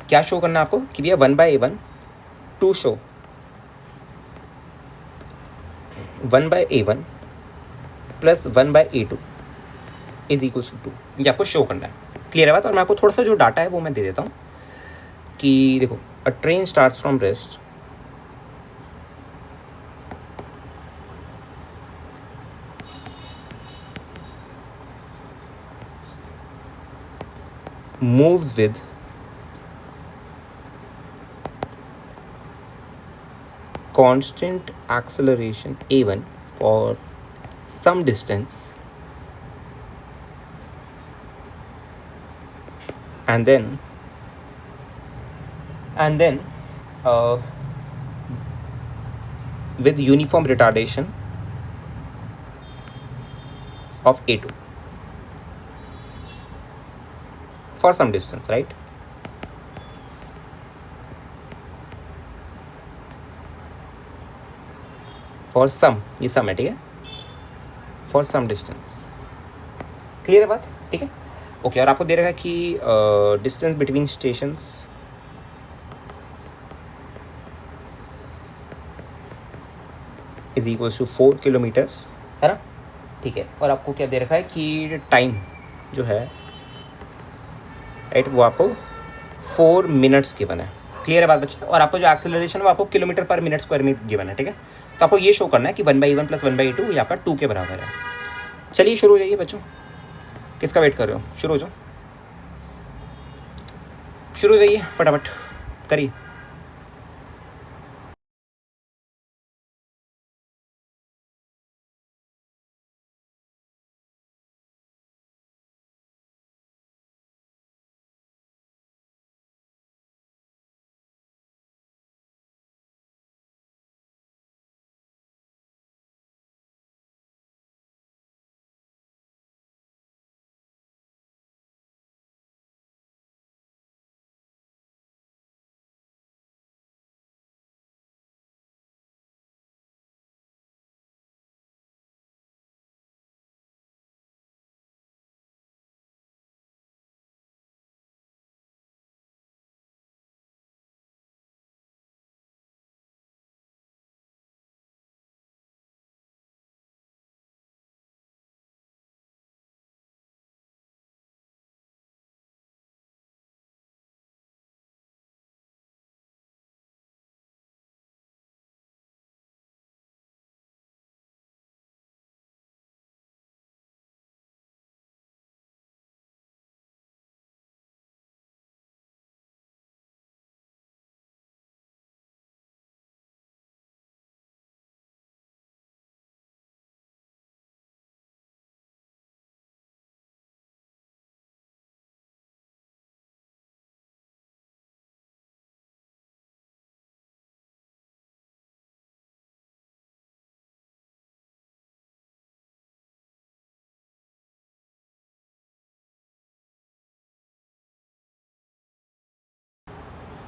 क्या शो करना है आपको कि भैया 1/a1 to show 1/a1 + 1/a2 = 2, ये आपको शो करना है। क्लियर है बात। और मैं आपको थोड़ा सा जो डाटा है वो मैं दे देता हूँ कि देखो, अ train starts from rest, moves with constant acceleration a1 for some distance, and then with uniform retardation of a2 for some distance, right? For some, ये सम है, ठीक है, for some distance। क्लियर है बात, ठीक है, ओके। और आपको दे रखा है कि डिस्टेंस बिटवीन स्टेशंस = 4 किलोमीटर्स, है ना, ठीक है। और आपको क्या दे रखा है कि टाइम जो है, राइट, वो आपको 4 मिनट्स गिवन है। क्लियर है बात बच्चे। और आपको जो एक्सेलरेशन है वो आपको किलोमीटर पर मिनट स्क्वायर में गिवन है, ठीक है। तो आपको ये शो करना है कि 1/a1 + 1/a2 ये आपका 2 के बराबर है। चलिए शुरू हो जाइए बच्चों, किसका वेट कर रहे हो, शुरू हो जाओ, शुरू हो जाइए, फटाफट करिए।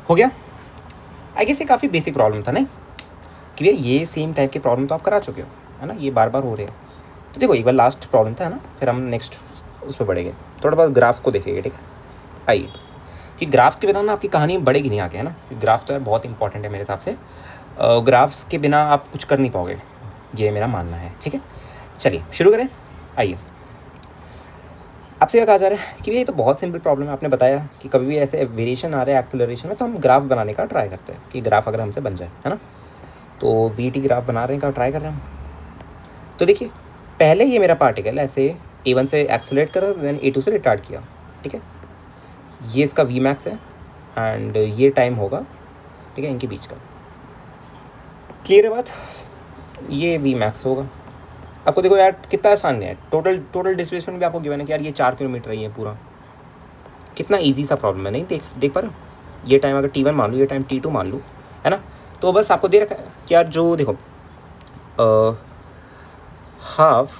हो गया। आई गेस ये काफ़ी बेसिक प्रॉब्लम था नहीं कि भैया ये सेम टाइप के प्रॉब्लम तो आप करा चुके हो, है ना, ये बार बार हो रहे हैं। तो देखो, एक बार लास्ट प्रॉब्लम था, है ना, फिर हम नेक्स्ट उस पर बढ़ेंगे, थोड़ा बहुत ग्राफ को देखेंगे, ठीक है। आइए, कि ग्राफ्स के बिना ना आपकी कहानी बढ़ेगी नहीं आगे, है ना। ग्राफ तो यार बहुत इंपॉर्टेंट है मेरे हिसाब से, ग्राफ्स के बिना आप कुछ कर नहीं पाओगे, ये मेरा मानना है, ठीक है। चलिए शुरू करें। आइए, आपसे क्या कहा जा रहा है कि ये तो बहुत सिंपल प्रॉब्लम है। आपने बताया कि कभी भी ऐसे वेरिएशन आ रहे हैं एक्सेलरेशन में तो हम ग्राफ बनाने का ट्राई करते हैं कि ग्राफ अगर हमसे बन जाए, है ना। तो वी ग्राफ बना रहे हैं का ट्राई कर रहे हैं हम। तो देखिए, पहले ये मेरा पार्टिकल ऐसे a1 से एक्सेलरेट करा, देन a2 से रिटार्ड किया, ठीक है। ये इसका वी मैक्स है एंड ये टाइम होगा, ठीक है, इनके बीच का। क्लियर है बात, ये वी मैक्स होगा। आपको देखो यार कितना आसान है, टोटल डिस्प्लेसमेंट भी आपको गिवन है कि यार ये 4 किलोमीटर है, ये पूरा कितना इजी सा प्रॉब्लम है, नहीं देख पा रहे हो। ये टाइम अगर t1 मान लूँ, ये टाइम t2 मान लूँ, है ना। तो बस आपको दे रखा है कि यार जो देखो हाफ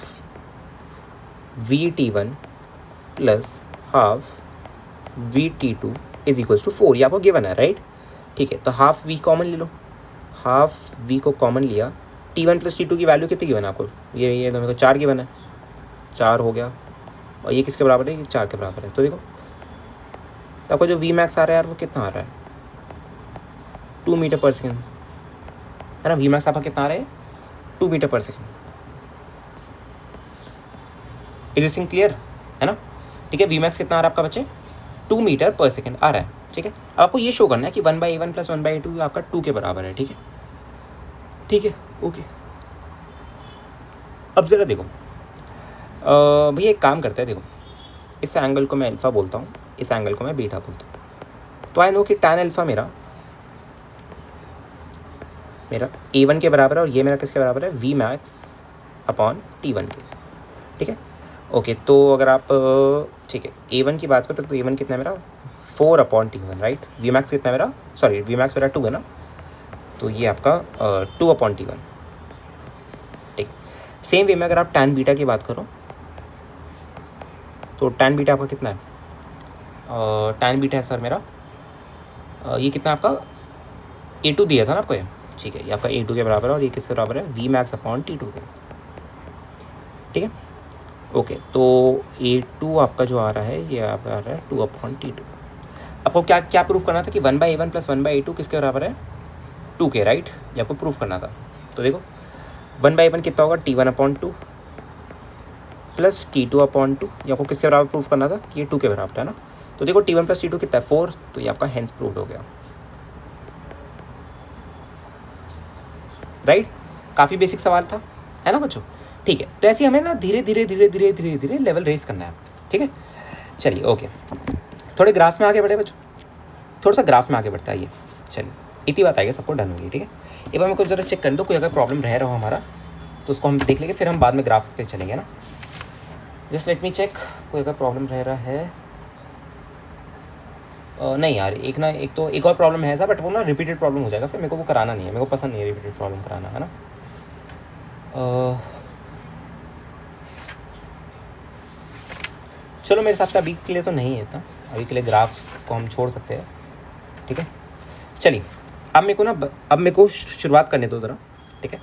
vt1 + हाफ vt2 = 4, ये आपको गिवन है, राइट। ठीक है, तो हाफ वी कॉमन ले लो, हाफ वी को कॉमन लिया, T1 प्लस T2 की वैल्यू कितनी गिवन है आपको, ये तो मेरे को 4 गिवन है, 4 हो गया, और ये किसके बराबर है, ये 4 के बराबर है। तो देखो तो आपको जो वी मैक्स आ रहा है यार वो कितना आ रहा है, 2 मीटर पर सेकेंड, है ना। वी मैक्स आपका कितना आ रहा है, 2 metre per second. Is this thing clear, है ना। ठीक है, वी मैक्स कितना आ रहा है आपका बच्चे, 2 मीटर पर सेकेंड आ रहा है। ठीक है, अब आपको ये शो करना है कि 1/a1 प्लस 1/a2 आपका 2 के बराबर है। ठीक है, ठीक है, ओके। अब ज़रा देखो भैया एक काम करते हैं, देखो इस एंगल को मैं अल्फ़ा बोलता हूँ, इस एंगल को मैं बीटा बोलता हूँ। तो आई नो कि tan अल्फ़ा मेरा a1 के बराबर है, और ये मेरा किसके बराबर है, v मैक्स अपॉन T1 के। ठीक है, ओके। तो अगर आप ठीक है a1 की बात करो तो a1 कितना है मेरा, 4 upon T1, right. v max कितना है मेरा, सॉरी v मैक्स मेरा 2 है ना, तो ये आपका 2 अपॉन T1। ठीक, सेम वे में अगर आप tan बीटा की बात करो तो tan बीटा आपका कितना है, tan बीटा है सर मेरा ये कितना आपका a2 दिया था ना आपको ये। ठीक है, ये आपका a2 के बराबर है, और ये किसके बराबर है, v मैक्स अपॉन T2 के। ठीक है, ओके। तो a2 आपका जो आ रहा है ये आपका आ रहा है 2 अपॉन T2। आपको क्या क्या प्रूफ करना था कि 1/a1 प्लस 1/a2 किसके बराबर है, 2 के, राइट। ये आपको प्रूफ करना था। तो देखो 1/a1 कितना होगा, T1 upon 2 plus T2 upon 2। ये आपको किसके बराबर प्रूफ करना था कि ये 2 के बराबर है ना। तो देखो T1 प्लस T2 कितना है, 4, तो ये आपका हेंस प्रूव्ड हो गया, राइट। काफ़ी बेसिक सवाल था, है ना बच्चों। ठीक है, तो ऐसे हमें ना धीरे धीरे धीरे धीरे धीरे धीरे लेवल रेस करना है। ठीक है, चलिए ओके। थोड़े ग्राफ में आगे बढ़े बच्चों, थोड़ा सा ग्राफ में आगे बढ़ता है ये। चलिए इतनी बात आएगी, सबको डन होगी। ठीक है, एक बार मेरे को ज़रा चेक कर दो, कोई अगर प्रॉब्लम रह रहा हो हमारा तो उसको हम देख लेंगे, फिर हम बाद में ग्राफ पे चलेंगे ना। जस्ट लेट मी चेक, कोई अगर प्रॉब्लम रह रहा है। नहीं यार, एक और प्रॉब्लम है ऐसा, बट वो ना रिपीटेड प्रॉब्लम हो जाएगा, फिर मेरे को वो कराना नहीं है, मेरे को पसंद नहीं है रिपीटेड प्रॉब्लम कराना, है ना। चलो मेरे हिसाब से अभी के लिए तो नहीं है इतना, अभी के लिए ग्राफ्स को हम छोड़ सकते हैं। ठीक है, चलिए अब मेरे को शुरुआत करने दो ज़रा। ठीक है,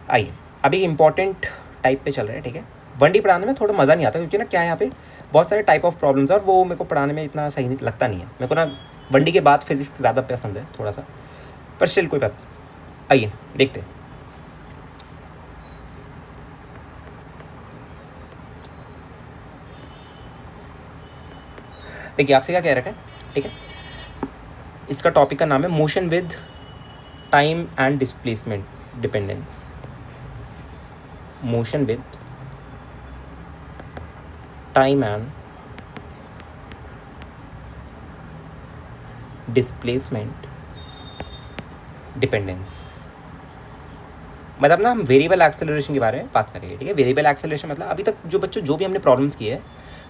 आइए अभी इम्पॉर्टेंट टाइप पे चल रहे हैं। ठीक है, 1D पढ़ाने में थोड़ा मज़ा नहीं आता, क्योंकि ना क्या है यहाँ पे बहुत सारे टाइप ऑफ प्रॉब्लम्स है, और वो मेरे को पढ़ाने में इतना सही नहीं लगता नहीं है। मेरे को ना 1D के बाद फिजिक्स ज़्यादा पसंद है थोड़ा सा, पर स्टिल कोई बात। आइए देखते हैं। देखिए आपसे क्या कह रखा है। ठीक है, इसका टॉपिक का नाम है motion with time and displacement dependence. Motion with time and displacement dependence. मतलब ना हम वेरिएबल एक्सेलरेशन के बारे में बात करेंगे। ठीक है, वेरिएबल एक्सेलरेशन मतलब अभी तक जो भी हमने प्रॉब्लम्स किए हैं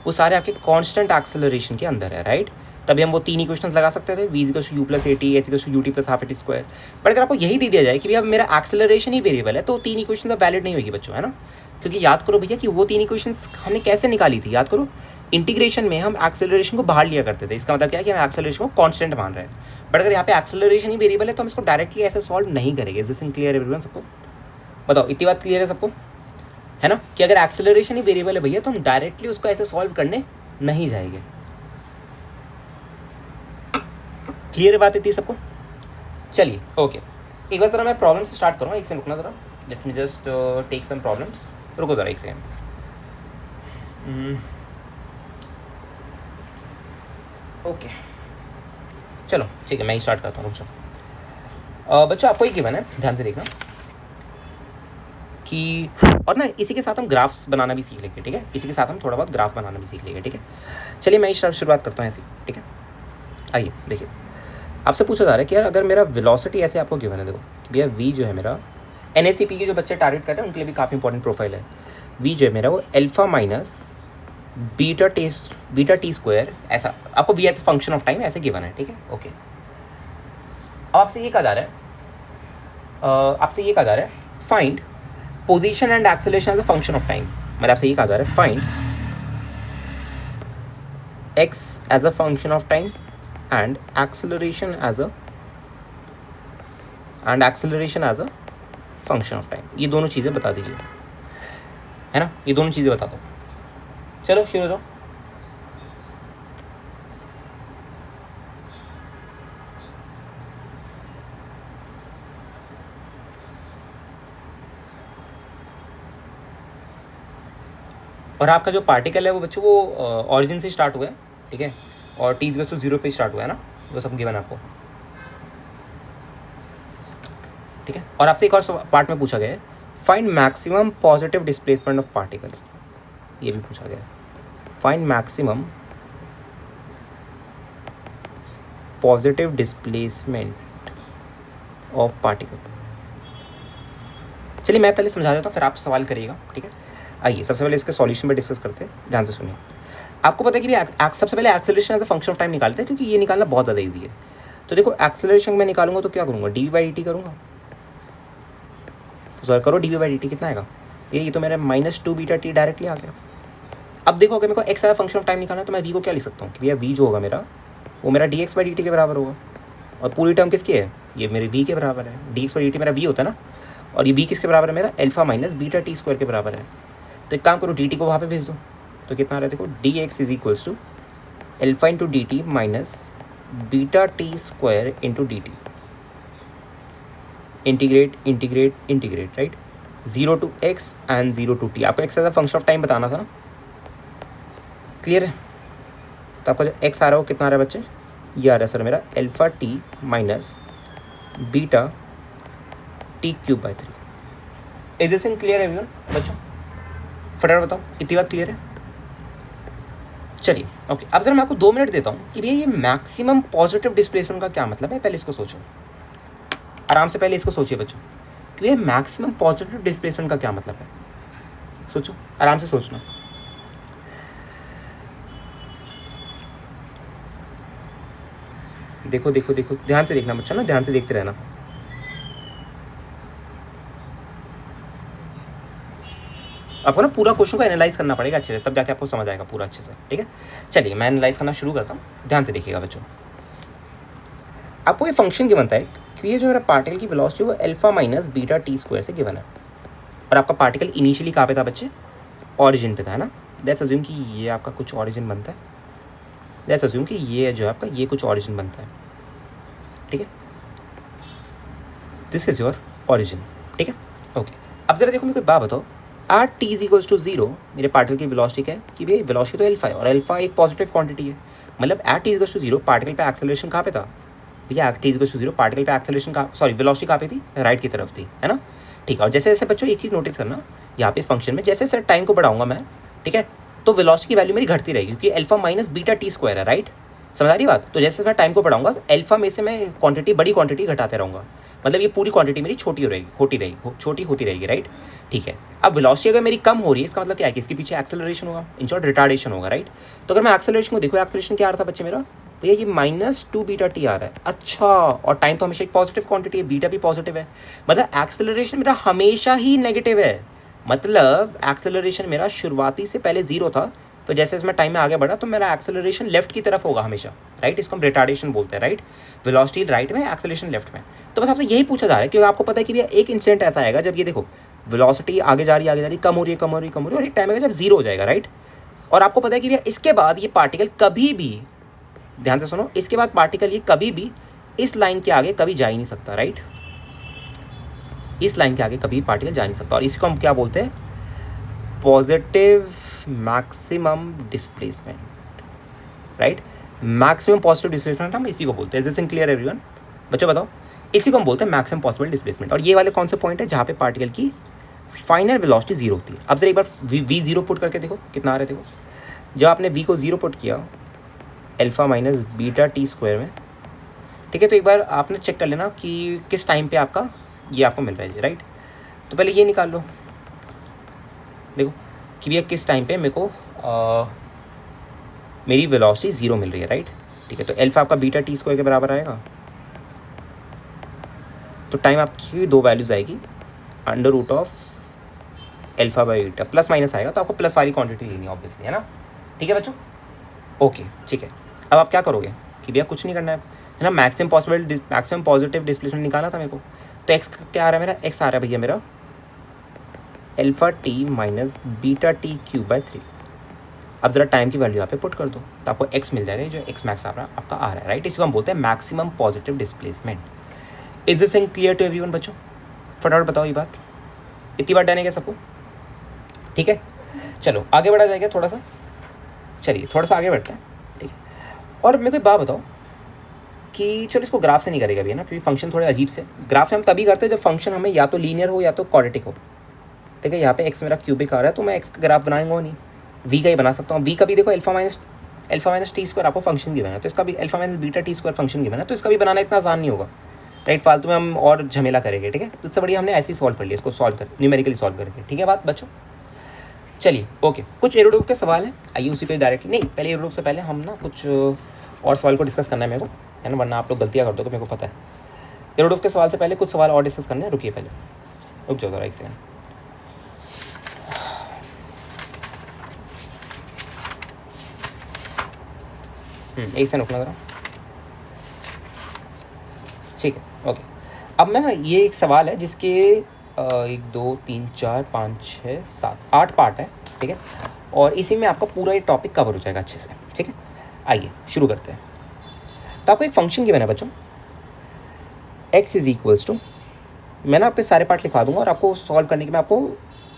वो सारे आपके कांस्टेंट एक्सेलरेशन के अंदर है, राइट। तभी हम वो 3 इक्वेशंस लगा सकते थे, v = u + at, s = ut + ½ at²। But अगर आपको यही दे दिया जाए कि भैया मेरा एक्सेलरेशन ही वेरिएबल है, तो 3 इक्वेशन अब वैलिड नहीं होगी बच्चों, है ना। क्योंकि याद करो भैया कि वो 3 इक्वेशंस हमने कैसे निकाली थी, याद करो। इंटीग्रेशन में हम एक्सेलरेशन को बाहर लिया करते थे, इसका मतलब क्या है कि हम एक्सेलरेशन को कांस्टेंट मान रहे हैं। बट अगर यहाँ पे एक्सेलरेशन ही वेरिएबल है तो हम इसको डायरेक्टली ऐसे सॉल्व नहीं करेंगे। इज दिस क्लियर एवरीवन, सबको बताओ, इतनी बात क्लियर है सबको, है ना, कि अगर एक्सेलरेशन ही वेरिएबल है भैया तो हम डायरेक्टली उसको ऐसे सॉल्व करने नहीं जाएंगे। क्लियर बात इतनी सबको। चलिए ओके, एक बार जरा मैं प्रॉब्लम से स्टार्ट करूँ, एक सेकंड रुकना जरा, let me just take some problems. रुको जरा एक सेकंड। ओके चलो ठीक है, मैं ही स्टार्ट करता हूँ, रुक जाओ। बच्चों आपको ही गिवन है, ध्यान से देखना कि, और ना इसी के साथ हम ग्राफ्स बनाना भी सीख लेंगे। ठीक है, इसी के साथ हम थोड़ा बहुत ग्राफ बनाना भी सीख लेंगे। ठीक है, चलिए मैं शुरुआत करता हूँ ऐसी। ठीक है, आइए देखिए, आपसे पूछा जा रहा है कि यार अगर मेरा वेलोसिटी ऐसे आपको गिवन है, देखो भैया v जो है मेरा, NACP के जो बच्चे टारगेट कर रहे हैं उनके लिए भी काफ़ी इंपॉर्टेंट प्रोफाइल है। v जो है मेरा वो अल्फा माइनस बीटा t², ऐसा आपको v as a function of time ऐसे गिवन है। ठीक है, ओके। अब आपसे ये कहा जा रहा है find position and acceleration as a function of time. मतलब आपसे ये कहा जा रहा है find x as a function of time and acceleration as a function of time. ये दोनों चीज़ें बता दीजिए, है ना, ये दोनों चीज़ें बता दो। चलो शुरू हो जाओ। और आपका जो पार्टिकल है वो बच्चों वो ऑरिजिन से स्टार्ट हुआ है, ठीक है, और टी इक्वल्स टू 0 पे स्टार्ट हुआ है ना, वो सब गिवन आपको, ठीक है। और आपसे एक और पार्ट में पूछा गया है, find maximum positive displacement of particle, ये भी पूछा गया है, find maximum positive displacement of particle. चलिए मैं पहले समझा देता हूँ, फिर आप सवाल करिएगा, ठीक है। आइए सबसे पहले इसके सॉल्यूशन पे डिस्कस करते हैं, ध्यान से सुनिए। आपको पता है कि भी सबसे पहले acceleration as a function of time निकालते हैं, क्योंकि ये निकालना बहुत ज़्यादा ईजी है। तो देखो एक्सेलरेशन में निकालूंगा तो क्या करूँगा, डी/dt करूँगा, तो सर करो डी/dt कितना आएगा, ये तो मेरा -2 बीटा टी डायरेक्टली आ गया। अब देखो अगर मेरे को x as a function of time निकालना है तो मैं वी को क्या लिख सकता हूँ कि भैया वी जो होगा मेरा वो मेरा dx/dt के बराबर होगा, और पूरी टर्म किसकी है, ये मेरे वी के बराबर है, dx/dt मेरा वी होता है ना, और ये वी किसके बराबर है मेरा alpha minus beta t square के बराबर है। तो एक काम करो dt को वहाँ पे भेज दो, तो कितना आ रहा है देखो, dx is equals to alpha into dt minus beta t square into dt, integrate integrate integrate, right, 0 to x and 0 to t। आपको x as a function of time बताना था ना, क्लियर है। तो आपका जो x आ रहा है वो कितना आ रहा है बच्चे, ये आ रहा है सर मेरा alpha T minus beta T cube by 3। Is this in clear everyone बच्चों, फटाफट बताओ इतनी बात क्लियर है। चलिए ओके, अब सर मैं आपको 2 मिनट देता हूँ कि भैया ये मैक्सिमम पॉजिटिव डिस्प्लेसमेंट का क्या मतलब है, पहले इसको सोचो आराम से, पहले इसको सोचिए बच्चों कि भैया मैक्सिमम पॉजिटिव डिस्प्लेसमेंट का क्या मतलब है, सोचो आराम से सोचना। देखो देखो देखो, ध्यान से देखना बच्चा ना, ध्यान से देखते रहना। आपको ना पूरा क्वेश्चन को एनालाइज करना पड़ेगा अच्छे से, तब जाके आपको समझ आएगा पूरा अच्छे से, ठीक है। चलिए मैं एनालाइज करना शुरू करता हूँ, ध्यान से देखिएगा बच्चों। आपको ये फंक्शन गिवन था कि ये जो मेरा पार्टिकल की वेलोसिटी वो alpha minus beta t square से गिवन है, और आपका पार्टिकल इनिशियली कहाँ पे था बच्चे, ऑरिजिन पे था, है ना। लेट्स अज्यूम कि ये आपका कुछ ऑरिजिन बनता है, लेट्स अज्यूम कि ये जो है आपका ये कुछ ऑरिजिन बनता है, ठीक है, दिस इज योर ऑरिजिन, ठीक है ओके। अब जरा देखो मेरे को बात बताओ, r t is equals to 0 मेरे पार्टिकल की वेलोसिटी क्या है कि भाई वेलोसिटी तो अल्फा है, और अल्फा एक पॉजिटिव क्वांटिटी है, मतलब at t is equals to 0 particle पे एक्सेलरेशन कहाँ पे था भैया, t is equals to 0 particle पे एक्सेलरेशन का सॉरी वेलोसिटी कहाँ पे थी, राइट की तरफ थी, है ना, ठीक है। और जैसे जैसे बच्चों एक चीज़ नोटिस करना यहाँ पे इस फंक्शन में, जैसे सर टाइम को बढ़ाऊंगा मैं, ठीक है, तो वेलोसिटी की वैल्यू मेरी घटती रहेगी, क्योंकि alpha minus beta t square है, राइट, समझ आ रही बात। तो जैसे मैं टाइम को बढ़ाऊंगा तो अल्फा में से मैं क्वांटिटी बड़ी क्वांटिटी घटाते रहूँगा, मतलब ये पूरी क्वांटिटी मेरी छोटी होती रहेगी, राइट, ठीक है। अब वेलोसिटी अगर मेरी कम हो रही है इसका मतलब क्या है कि इसके पीछे एक्सेलरेशन होगा, इन शॉर्ट रिटार्डेशन होगा, राइट। तो अगर मैं एक्सेलरेशन को देखो, एक्सेलरेशन क्या आ रहा था बच्चे मेरा भैया, ये -2 बीटा टी आ रहा है, अच्छा, और टाइम तो हमेशा एक पॉजिटिव क्वांटिटी है, बीटा भी पॉजिटिव है, मतलब एक्सेलरेशन मेरा हमेशा ही नेगेटिव है, मतलब एक्सेलरेशन मेरा शुरुआती से पहले 0 था, तो जैसे इसमें टाइम में आगे बढ़ा तो मेरा एक्सेलरेशन लेफ्ट की तरफ होगा हमेशा, राइट, इसको हम रिटार्डेशन बोलते हैं, राइट, वेलोसिटी राइट में एक्सेलरेशन लेफ्ट में। तो बस आपसे यही पूछा जा रहा है, क्योंकि आपको पता है कि भैया एक इंसिडेंट ऐसा आएगा जब ये देखो वेलोसिटी आगे जा रही है, कम हो रही है, और एक टाइम आएगा जब 0 हो जाएगा, राइट। और आपको पता है कि भैया इसके बाद ये पार्टिकल कभी भी, ध्यान से सुनो, इसके बाद पार्टिकल ये कभी भी इस लाइन के आगे कभी जा ही नहीं सकता, राइट, इस लाइन के आगे कभी पार्टिकल जा नहीं सकता, और इसको हम क्या बोलते हैं, positive maximum displacement, right, maximum positive displacement हम इसी को बोलते हैं। इज दिस क्लियर एवरीवन बच्चों, बताओ, इसी को हम बोलते हैं मैक्सिमम पॉसिबल डिस्प्लेसमेंट। और ये वाले कौन से पॉइंट है जहाँ पे पार्टिकल की फाइनल वेलोसिटी 0 होती है। अब जरा एक बार वी 0 पुट करके देखो कितना आ रहा है, देखो जब आपने वी को 0 पुट किया alpha minus beta t square में, ठीक है, तो एक बार आपने चेक कर लेना कि किस टाइम पे आपका ये आपको मिल रहा है, राइट। तो पहले ये निकाल लो, देखो कि भैया किस टाइम पे मेरे को मेरी वेलोसिटी 0 मिल रही है, राइट, ठीक है। तो अल्फा आपका बीटा टी स्क्वायर के बराबर आएगा, तो टाइम आपकी 2 वैल्यूज़ आएगी, under root of alpha by beta, plus minus आएगा, तो आपको प्लस वाली क्वांटिटी लेनी है ऑब्वियसली, है ना, ठीक है बच्चों, ओके ठीक है। अब आप क्या करोगे कि भैया कुछ नहीं करना है ना, मैक्सिमम पॉजिटिव डिस्प्लेसमेंट निकालना था मेरे को। तो एक्स क्या आ रहा है मेरा, एक्स आ रहा है भैया मेरा alpha T minus beta T cube by 3। अब जरा टाइम की वैल्यू यहाँ पे पुट कर दो तो आपको एक्स मिल जाएगा, जो एक्स मैक्स आपका आ रहा है, राइट। इसको हम बोलते हैं maximum positive displacement. Is this thing clear to everyone बच्चों? फटाफट बताओ ये बात, इतनी बार डन है क्या सबको? ठीक है, चलो आगे बढ़ा जाएगा थोड़ा सा, चलिए थोड़ा सा आगे बढ़ते हैं, ठीक है। और मेरे को एक बात बताओ कि चलो इसको ग्राफ से नहीं करेगा अभी, है ना, क्योंकि फंक्शन थोड़े अजीब से। ग्राफ से हम तभी करते हैं जब फंक्शन हमें या तो लीनियर हो या तो क्वाड्रेटिक हो, ठीक है। यहाँ पे एक्स मेरा क्यूबिक आ रहा है तो मैं एक्स का ग्राफ बनाऊंगा नहीं, वी का ही बना सकता हूँ। वी का भी देखो अल्फा माइनस टी स्क्वायर आपको फंक्शन गिवन है, तो इसका भी alpha minus beta t square function given है, तो इसका भी बनाना इतना आसान नहीं होगा, राइट। फालतू में हम और झमेला करेंगे, ठीक है। तो इससे बढ़िया हमने ऐसे ही सॉल्व कर लिया, इसको सॉल्व कर न्यूमेरिकली सॉल्व करके, ठीक है बात बच्चों। चलिए ओके, कुछ एरोडूफ के सवाल हैं, आइए उसी पे डायरेक्टली, नहीं पहले एरोडूफ से पहले हम ना कुछ और सवाल को डिस्कस करना है मेरे को, है ना, वरना आप लोग गलतियाँ कर दो, मेरे को पता है। एरोडूफ के सवाल से पहले कुछ सवाल और डिस्कस करने हैं, रुकिए पहले, रुक जाओ जरा एक सेकंड। एक सेकंड रुकना ज़रा, ठीक है ओके। अब मैं ना, ये एक सवाल है जिसके 1 2 3 4 5 6 7 8 पार्ट है, ठीक है। और इसी में आपका पूरा ये टॉपिक कवर हो जाएगा अच्छे से, ठीक है। आइए शुरू करते हैं। तो आपको एक फंक्शन गिवन है बच्चों, x इज इक्वल्स टू, मैं ना आपके सारे पार्ट लिखवा दूंगा और आपको सॉल्व करने के मैं आपको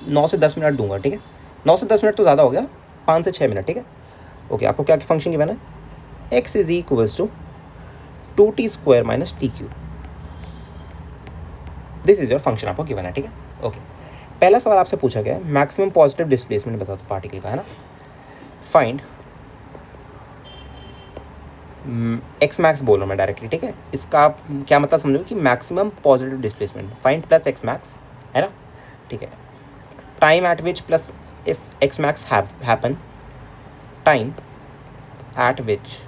9 से 10 मिनट दूंगा, ठीक है। 9 से 10 मिनट तो ज़्यादा हो गया, 5 से 6 मिनट, ठीक है ओके। आपको क्या फंक्शन गिवन है, x is equals to 2t square minus t cube, this is your function आपको गिवन है, ठीक है ओके। पहला सवाल आपसे पूछा गया है मैक्सिमम पॉजिटिव डिस्प्लेसमेंट बता दो पार्टिकल का, है ना। फाइंड एक्स मैक्स बोल रहा हूँ मैं डायरेक्टली, ठीक है। इसका आप क्या मतलब समझो कि maximum positive displacement, find plus x max, है ना, ठीक है। टाइम एट विच plus x max happen, time eight विच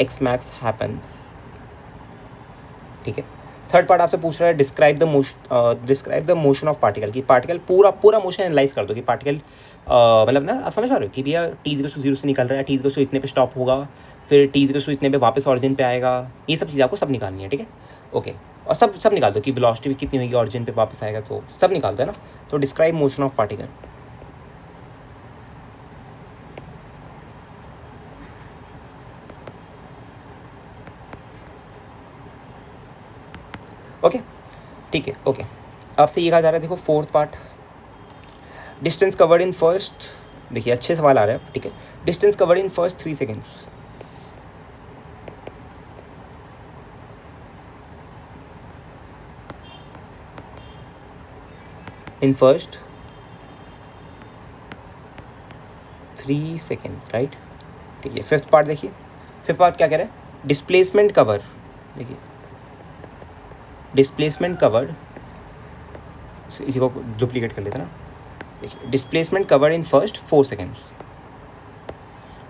एक्स मैक्स हैपन्स, ठीक है। थर्ड पार्ट आपसे पूछ रहा है describe the motion of particle, की पार्टिकल पूरा मोशन एनालाइज कर दो कि पार्टिकल मतलब ना आप समझ पा रहे हो कि भैया टी इज टू 0 से निकल रहा है, टी इज टू इतने पे स्टॉप होगा, फिर टी इज टू इतने पे वापस ऑरिजिन पे आएगा, ये सब चीज़ें आपको सब निकालनी है, ठीक है ओके। और सब निकाल दो कि वेलोसिटी भी कितनी होगी ऑरिजिन पे वापस आएगा, तो सब निकाल दो, है ना। तो describe motion of particle, okay ठीक है ओके। आपसे ये कहा जा रहा है, देखो fourth part, distance covered in first, देखिए अच्छे सवाल आ रहे हैं, ठीक है। Distance covered in first 3 seconds, in first 3 seconds, right, ठीक है। फिफ्थ पार्ट देखिए, फिफ्थ पार्ट क्या कह रहा है, डिस्प्लेसमेंट कवर, देखिए डिस्प्लेसमेंट कवर्ड, इसी को डुप्लीकेट कर लेते ना, देखिए displacement covered in first 4 seconds,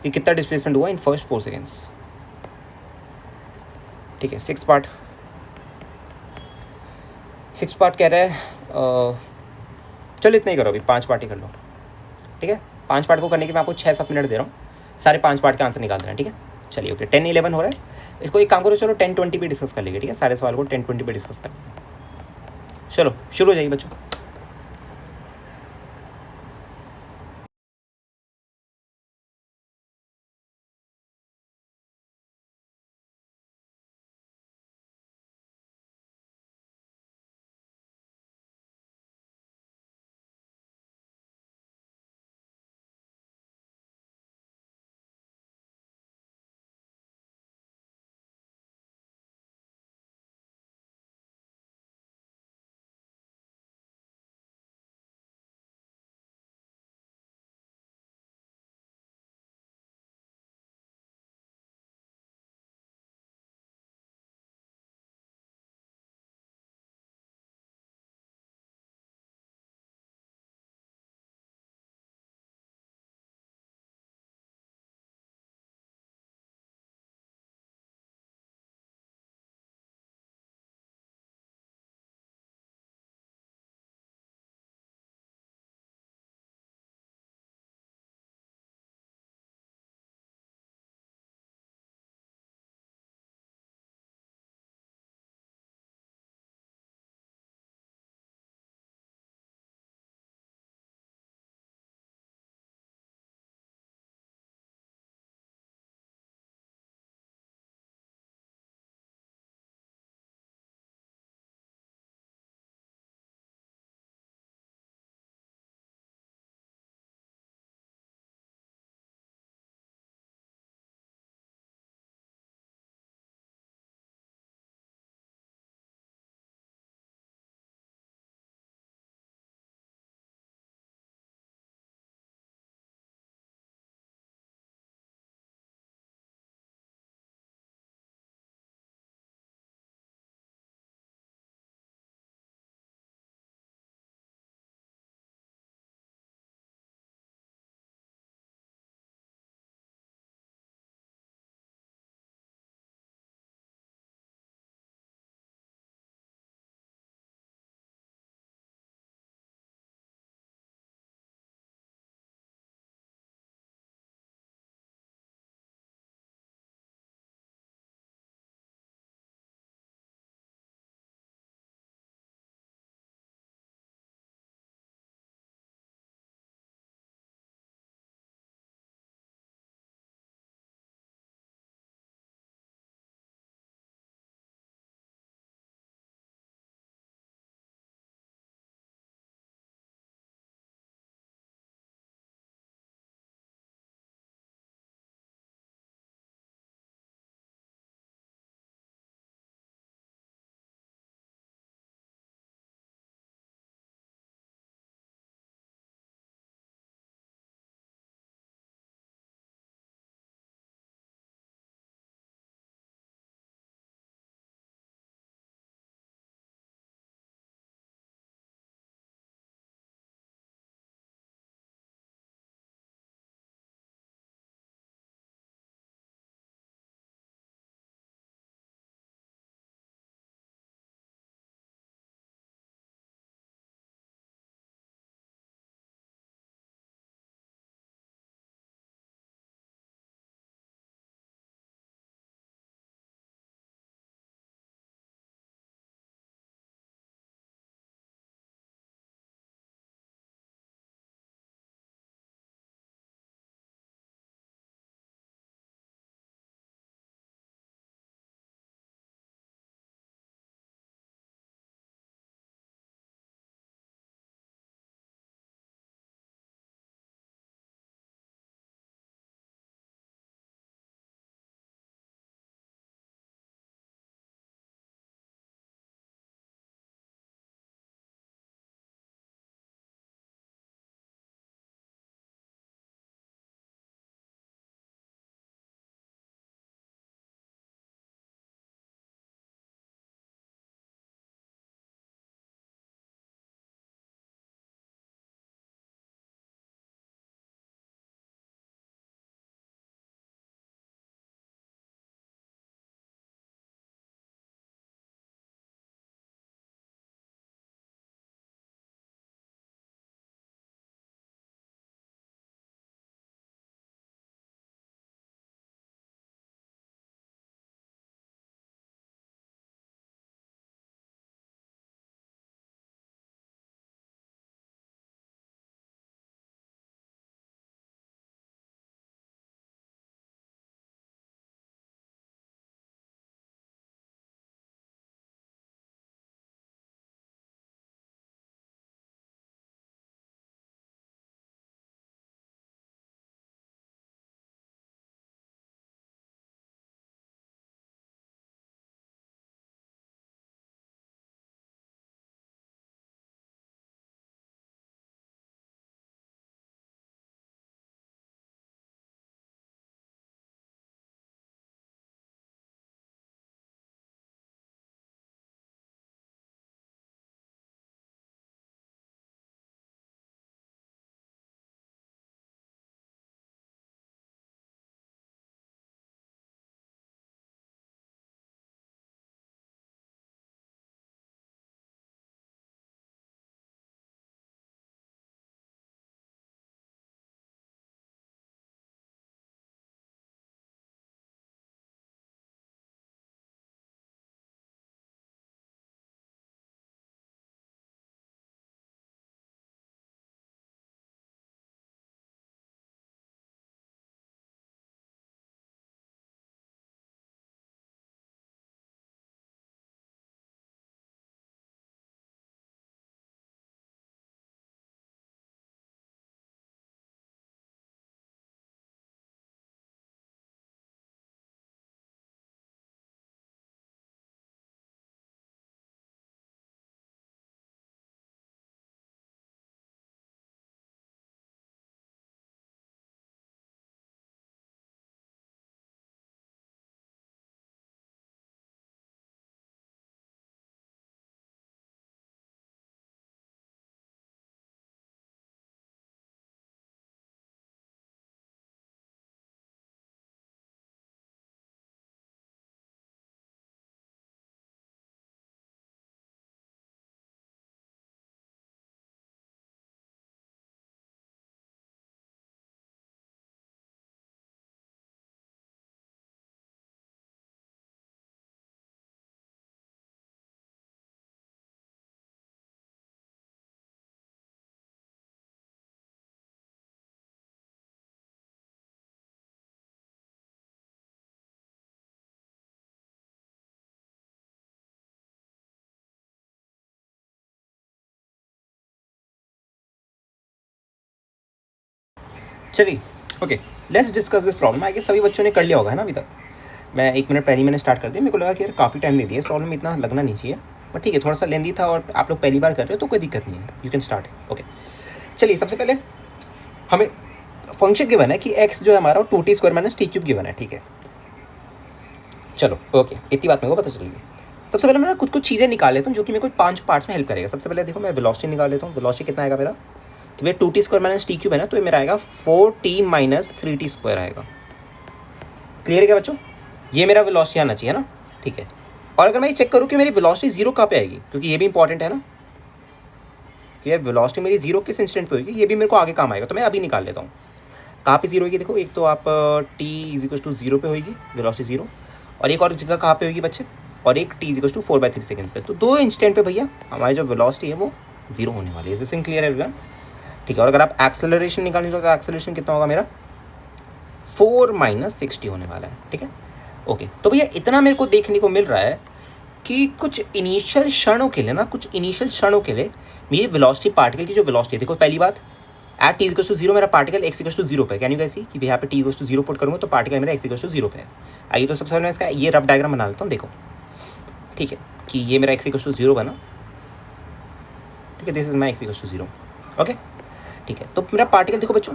ये कितना डिस्प्लेसमेंट हुआ इन फर्स्ट 4 सेकेंड्स, ठीक है। सिक्स पार्ट कह रहा है चलो इतना ही करो, अभी 5 पार्ट ही कर लो, ठीक है। 5 पार्ट को करने के मैं आपको 6-7 मिनट दे रहा हूँ, सारे 5 पार्ट के आंसर निकाल देना, ठीक है। चलिए ओके, 10-11 हो रहा है, इसको एक काम करो, चलो 10-20 पे डिस्कस कर लेंगे, ठीक है। सारे सवाल को 10-20 पे डिस्कस कर लेंगे। चलो शुरू हो जाइए बच्चों। चलिए okay, let's discuss this problem. I guess सभी बच्चों ने कर लिया होगा है ना अभी तक। मैं 1 मिनट पहले ही मैंने स्टार्ट कर दिया, मेरे को लगा कि यार काफ़ी टाइम दे दिया, इस प्रॉब्लम में इतना लगना नहीं चाहिए, बट ठीक है, थोड़ा सा लेंदी था और आप लोग पहली बार कर रहे हो तो कोई दिक्कत नहीं है, यू कैन स्टार्ट। ओके चलिए, सबसे पहले हमें फंक्शन गिवन है कि x जो है हमारा 2t square minus t cube given है, ठीक है। चलो ओके, इतनी बात मेरे को पता चल गई। सबसे पहले मैं ना कुछ चीज़ें निकाल लेता हूँ जो कि मेरे को 5 पार्ट्स में हेल्प करेगा। सबसे पहले देखो, मैं वेलोसिटी निकाल लेता हूँ। वेलोसिटी कितना आएगा मेरा, कि भैया 2t square minus t cube है ना, तो ये मेरा आएगा 4t माइनस 3t स्क्वायर आएगा। क्लियर है क्या बच्चों? ये मेरा वेलोसिटी आना चाहिए ना, ठीक है। और अगर मैं ये चेक करूँ कि मेरी वेलोसिटी जीरो कहाँ पे आएगी, क्योंकि ये भी इंपॉर्टेंट है ना कि यार वेलोसिटी मेरी जीरो किस इंस्टेंट पे होगी, ये भी मेरे को आगे काम आएगा, तो मैं अभी निकाल लेता हूँ। कहाँ पे जीरो होगी, देखो एक तो आप t is equal to zero पे होगी वेलोसिटी जीरो, और एक और जगह कहाँ पे होगी बच्चे, और एक t is equal to 4/3 second पे। तो 2 इंस्टेंट पे भैया हमारी जो वेलोसिटी है वो जीरो होने वाली है। Is this clear everyone? ठीक है। और अगर आप एक्सेलरेशन निकालने जाओ तो एक्सेलरेशन कितना होगा मेरा, 4 माइनस 60 होने वाला है, ठीक है। ओके, तो भैया इतना मेरे को देखने को मिल रहा है कि कुछ इनिशियल क्षणों के लिए ना, कुछ इनिशियल क्षणों के लिए मेरी वेलोसिटी, पार्टिकल की जो वेलोसिटी है, देखो पहली बात, at T equal to zero मेरा particle X equal to zero पे, कैन यू गाइस सी कि यहाँ पे T equal to zero put करूँगा तो पार्टिकल मेरा एक्स इक्वल टू जीरो पे है। आइए तो सबसे पहले मैं इसका ये रफ डायग्राम बना लेता हूँ, देखो ठीक है, कि ये मेरा एक्स इक्वल टू जीरो बना, ठीक है, this is my x equal to zero. Okay ठीक है, तो मेरा पार्टिकल देखो बच्चों,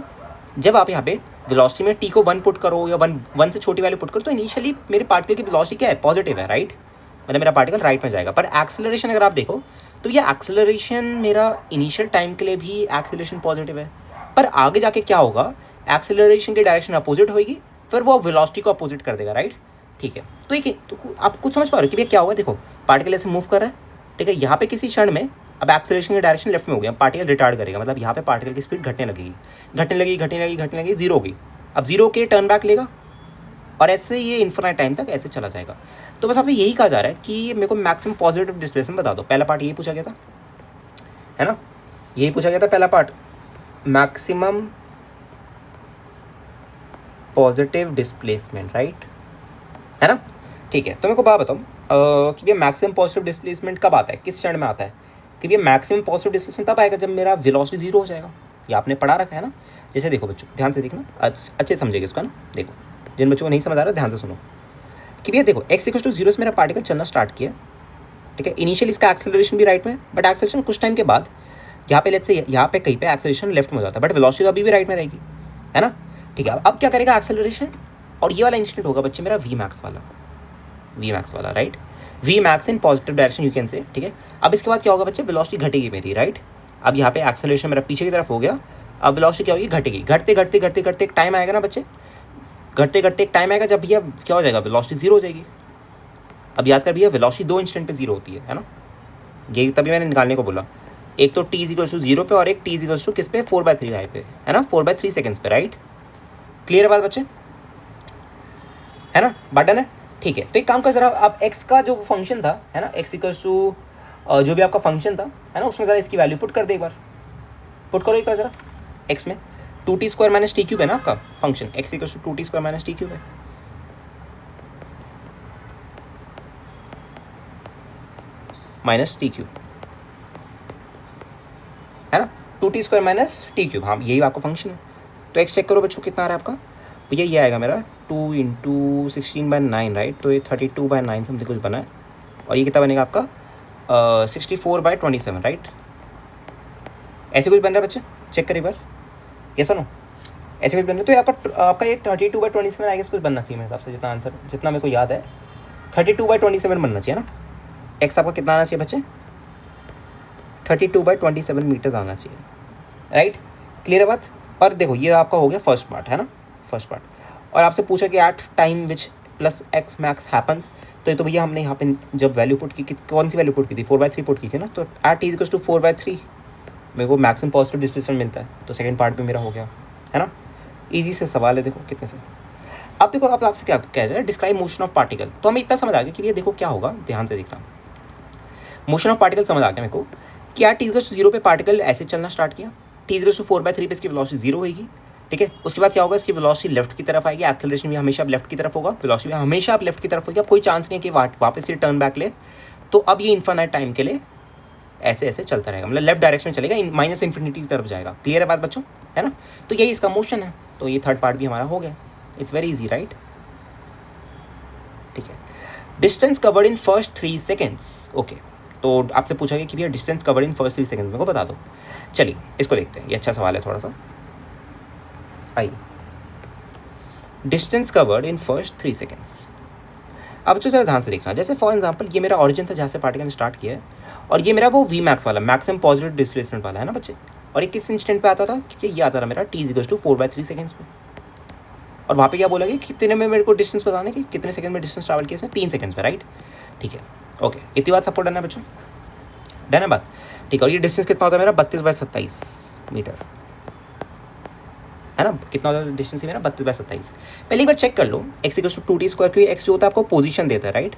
जब आप यहाँ पे वेलोसिटी में टी को 1 पुट करो या 1 से छोटी वैल्यू पुट करो, तो इनिशियली मेरे पार्टिकल की वेलोसिटी क्या है, पॉजिटिव है, राइट, मतलब मेरा पार्टिकल राइट में जाएगा। पर एक्सेलरेशन अगर आप देखो तो ये एक्सेलरेशन मेरा इनिशियल टाइम के लिए भी एक्सेलरेशन पॉजिटिव है, पर आगे जाके क्या होगा, एक्सेलरेशन की डायरेक्शन अपोजिट होगी, फिर वो वेलोसिटी को अपोजिट कर देगा, राइट, ठीक है। तो एक तो आप कुछ समझ पा रहे हो कि भैया क्या होगा, देखो पार्टिकल ऐसे मूव कर रहा है, ठीक है, यहाँ पे किसी क्षण में अब एक्सेलरेशन की डायरेक्शन लेफ्ट में हो गया, पार्टिकल रिटार्ड करेगा, मतलब यहाँ पे पार्टिकल की स्पीड घटने लगेगी, घटने लगी घटने लगी घटने लगी, जीरो होगी, अब जीरो के टर्न बैक लेगा और ऐसे ये इन्फिनाइट टाइम तक ऐसे चला जाएगा। तो बस आपसे यही कहा जा रहा है कि मेरे को मैक्सिमम पॉजिटिव डिस्प्लेसमेंट बता दो। पहला पार्ट यही पूछा गया था, है ना, यही पूछा गया था पहला part, maximum positive displacement, right, है ना, ठीक है। तो मेरे को बात बताओ कि भैया मैक्सिमम पॉजिटिव डिस्प्लेसमेंट कब आता है, किस क्षण में आता है, कि भैया मैक्सिमम पॉजिटिव डिस्प्लेसमेंट तब आएगा जब मेरा वेलोसिटी जीरो हो जाएगा। ये आपने पढ़ा रखा है ना, जैसे देखो बच्चों ध्यान से देखना, अच्छे समझेगा इसका ना, देखो जिन बच्चों को नहीं समझ आ रहा ध्यान से सुनो कि भैया देखो एक्स इक्वल टू जीरो से मेरा पार्टिकल चलना स्टार्ट किया, ठीक है, इनिशियल इसका एक्सेलरेशन भी राइट में, बट एक्सेलरेशन कुछ टाइम के बाद यहाँ पे लेट्स से यहाँ पे कहीं पे एक्सेलरेशन लेफ्ट में हो जाता है, बट वेलोसिटी अभी भी राइट में रहेगी, है ना, ठीक है। अब क्या करेगा एक्सेलरेशन, और ये वाला इंस्टेंट होगा बच्चे मेरा वी मैक्स वाला, right, v max in positive direction you can say, ठीक है। अब इसके बाद क्या होगा बच्चे, वेलोसिटी घटेगी मेरी, राइट, अब यहाँ पे एक्सेलरेशन मेरा पीछे की तरफ हो गया, अब वेलोसिटी क्या होगी, घटेगी, घटते घटते घटते घटते एक टाइम आएगा ना बच्चे, घटते घटते एक टाइम आएगा जब भैया क्या हो जाएगा, वेलोसिटी जीरो हो जाएगी। अब याद कर भैया वेलोसिटी 2 इंस्टेंट पे जीरो होती है ना, ये तभी मैंने निकालने को बोला, एक तो t is equal to zero पे और एक टी इज इक्वल टू किस पे, 4/3 पे, है ना, 4/3 सेकंड्स पे, राइट, क्लियर है बात बच्चे, है ना, बटन है, ठीक है। तो एक काम कर जरा, आप एक्स का जो फंक्शन था, है ना, एक्स इक्वल टू जो भी आपका फंक्शन था, है ना, उसमें ज़रा इसकी वैल्यू पुट कर दे, एक बार पुट करो एक बार ज़रा, एक्स में 2t square minus t cube है ना आपका function, x equal to 2t square minus t cube है, माइनस टी क्यूब, है ना, 2t square minus t cube, हाँ यही आपका फंक्शन है। तो एक्स चेक करो बच्चों कितना आ रहा है आपका, भैया ये आएगा मेरा 2 × 16/9, राइट, तो ये 32/9 समथिंग कुछ बना है, और ये कितना बनेगा आपका 64/27, राइट, ऐसे कुछ बन रहा है बच्चे, चेक करिए बार, ये सुनो ऐसे कुछ बन रहा है। तो आपका ये 32/27 आई गेस कुछ बनना चाहिए मेरे हिसाब से, जितना आंसर जितना मेरे को याद है 32/27 बनना चाहिए ना। एक्स आपका कितना आना चाहिए बच्चे, 32/27 मीटर्स आना चाहिए, राइट, क्लियर है बात। और देखो ये आपका हो गया फर्स्ट पार्ट, है ना, फर्स्ट पार्ट। और आपसे पूछा कि at time which plus x max happens, तो ये तो भैया हमने यहाँ पे जब वैल्यू पुट की कौन सी वैल्यू पुट की थी, 4/3 पुट की थी ना, तो एट टी इक्वल टू 4/3 मेरे को मैक्सिमम पॉजिटिव डिस्प्लेसमेंट मिलता है, तो सेकंड पार्ट भी मेरा हो गया, है ना, इजी से सवाल है, देखो कितने से। अब देखो अब आपसे क्या कह जाए, डिस्क्राइब मोशन ऑफ पार्टिकल, तो हमें इतना समझ आ गया कि ये देखो क्या होगा, ध्यान से देखना, मोशन ऑफ पार्टिकल समझ आ गया मेरे को कि यार टी इक्वल टू जीरो पे पार्टिकल ऐसे चलना स्टार्ट किया, टी इक्वल टू 4/3 पे इसकी वेलोसिटी जीरो होगी, ठीक है। उसके बाद क्या होगा, इसकी वेलोसिटी लेफ्ट की तरफ आएगी, एक्सेलरेशन भी हमेशा लेफ्ट की तरफ होगा, वेलोसिटी भी हमेशा लेफ्ट की तरफ होगी, अब कोई चांस नहीं है कि वापस से टर्न बैक ले, तो अब ये इन्फिनिट टाइम के लिए ऐसे ऐसे चलता रहेगा, मतलब लेफ्ट डायरेक्शन में चलेगा, माइनस इन्फिनिटी की तरफ जाएगा, क्लियर है बात बच्चों, है ना। तो यही इसका मोशन है, तो ये थर्ड पार्ट भी हमारा हो गया. It's very easy right. ठीक है. Distance covered in first 3 seconds. Okay, तो आपसे पूछा गया कि भैया distance covered in first 3 seconds मेरे को बता दो. चलिए इसको देखते हैं, ये अच्छा सवाल है थोड़ा सा. आइए, distance covered in first 3 seconds. अब जो ध्यान से देखना, जैसे फॉर एग्जांपल ये मेरा ऑरिजिन था जहाँ से पार्टिकल ने स्टार्ट किया है, और ये मेरा वो वी मैक्स वाला मैक्सिमम पॉजिटिव डिस्प्लेसमेंट वाला है ना बच्चे. और ये किस इंस्टेंट पे आता था, क्योंकि ये आता था मेरा t=4/3 सेकेंड्स पे. और वहाँ पे क्या बोला गया कि कितने में मेरे को डिस्टेंस बताना है कि कितने सेकंड में डिस्टेंस ट्रैवल किया इसने, 3 सेकंड्स में राइट. ठीक है, ओके, इतनी बात सबको डन है बच्चों, डन है बात. ठीक है, और ये डिस्टेंस कितना होता है मेरा 32/27 मीटर है ना. कितना होता है डिस्टेंस मेरा 32/27. पहले एक बार चेक कर लो, x=2t², क्योंकि x जो होता है आपको पोजीशन देता है राइट.